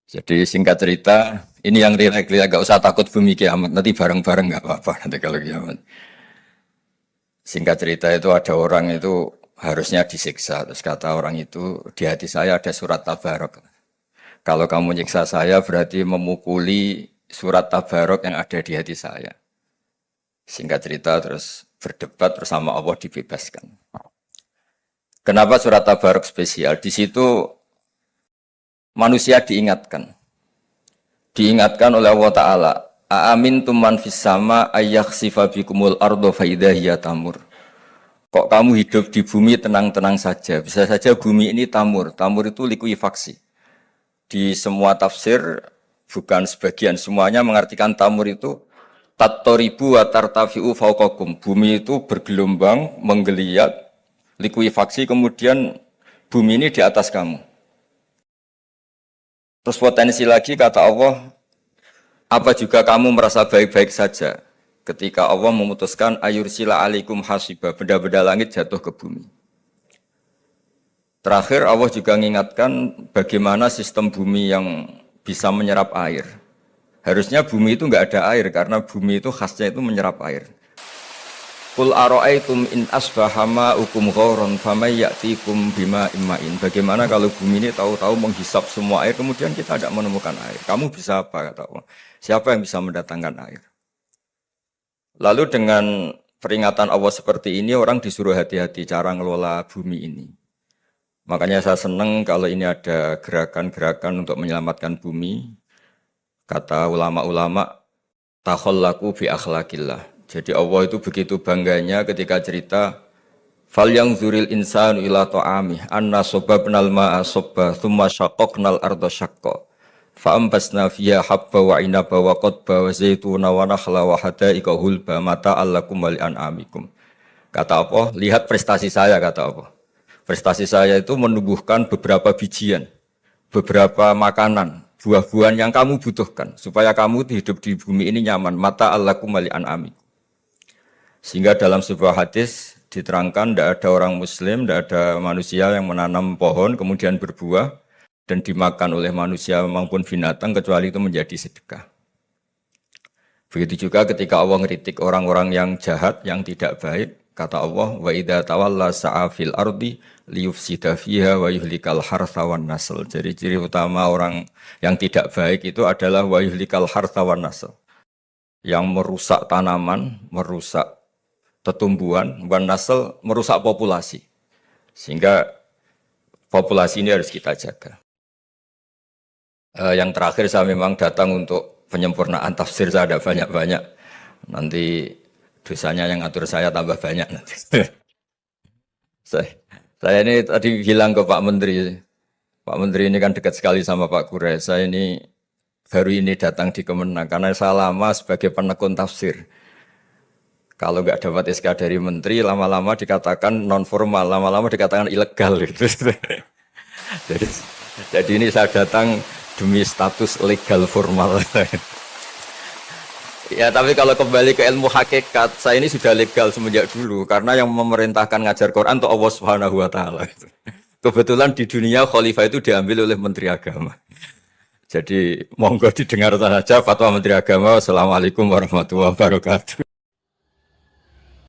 Speaker 1: Jadi singkat cerita, ini yang rileks-rileks, gak usah takut bumi kiamat, nanti bareng-bareng gak apa-apa nanti kalau kiamat. Singkat cerita itu ada orang itu harusnya disiksa, terus kata orang itu, di hati saya ada surat Tabarok. Kalau kamu nyiksa saya berarti memukuli surat Tabarok yang ada di hati saya. Singkat cerita terus berdebat bersama Allah dibebaskan. Kenapa surat Tabarok spesial? Di situ manusia diingatkan oleh Allah Ta'ala. Aamintum man fis sama ayakhsifa bikumul ardo faidahiyya tamur. Kok kamu hidup di bumi tenang-tenang saja? Bisa saja bumi ini tamur. Tamur itu likuifaksi. Di semua tafsir, bukan sebagian, semuanya mengartikan tamur itu tattoribu wa tartafi'u fauqakum. Bumi itu bergelombang, menggeliat, likuifaksi, kemudian bumi ini di atas kamu. Terus potensi lagi kata Allah, apa juga kamu merasa baik-baik saja ketika Allah memutuskan ayursila alaikum hasiba, benda-benda langit jatuh ke bumi. Terakhir Allah juga mengingatkan bagaimana sistem bumi yang bisa menyerap air. Harusnya bumi itu enggak ada air karena bumi itu khasnya itu menyerap air. Qul ara'aitum in asbaha ma'ukum ghauran famay ya'tikum bima imma'in. Bagaimana kalau bumi ini tahu-tahu menghisap semua air kemudian kita tidak menemukan air? Kamu bisa apa kata Allah? Siapa yang bisa mendatangkan air? Lalu dengan peringatan Allah seperti ini, orang disuruh hati-hati cara ngelola bumi ini. Makanya saya senang kalau ini ada gerakan-gerakan untuk menyelamatkan bumi. Kata ulama-ulama, takhallaku bi akhlaqillah. Jadi Allah itu begitu bangganya ketika cerita fal yang zuril insanu ila ta'amih anna sobabnal ma'a sobba thumma syaqaqnal arda syaqqa fa ambasna fiha habba wa inaba wa qadba wa zaituna wa nakhla wa hadaika hulba mata'al lakum wa li'an'amikum. Kata apa? Lihat prestasi saya, kata apa? Prestasi saya itu menumbuhkan beberapa bijian, beberapa makanan, buah-buahan yang kamu butuhkan supaya kamu hidup di bumi ini nyaman. Mata'al lakum wa li'an'amikum. Sehingga dalam sebuah hadis diterangkan tidak ada orang muslim, tidak ada manusia yang menanam pohon kemudian berbuah dan dimakan oleh manusia maupun binatang kecuali itu menjadi sedekah. Begitu juga ketika Allah ngeritik orang-orang yang jahat, yang tidak baik, kata Allah, wa idza tawalla sa'a fil ardi liyufsida fiha wa yuhlikal hartha wan nasl. Jadi ciri utama orang yang tidak baik itu adalah wa yuhlikal hartha wan nasl. Yang merusak tanaman, merusak pertumbuhan, wan nasl, merusak populasi. Sehingga populasi ini harus kita jaga. Yang terakhir saya memang datang untuk penyempurnaan tafsir, saya ada banyak-banyak. Nanti dosanya yang ngatur saya tambah banyak nanti. Saya ini tadi bilang ke Pak Menteri. Pak Menteri ini kan dekat sekali sama Pak Kure. Saya ini baru ini datang di Kemenang karena saya lama sebagai penekun tafsir. Kalau nggak dapat SK dari menteri, lama-lama dikatakan non formal, lama-lama dikatakan ilegal gitu. jadi ini saya datang demi status legal formal. Ya, tapi kalau kembali ke ilmu hakikat, saya ini sudah legal semenjak dulu karena yang memerintahkan ngajar Quran itu Allah Subhanahu wa taala. Kebetulan di dunia khalifah itu diambil oleh Menteri Agama. Jadi monggo didengar saja fatwa Menteri Agama. Wassalamualaikum warahmatullahi wabarakatuh.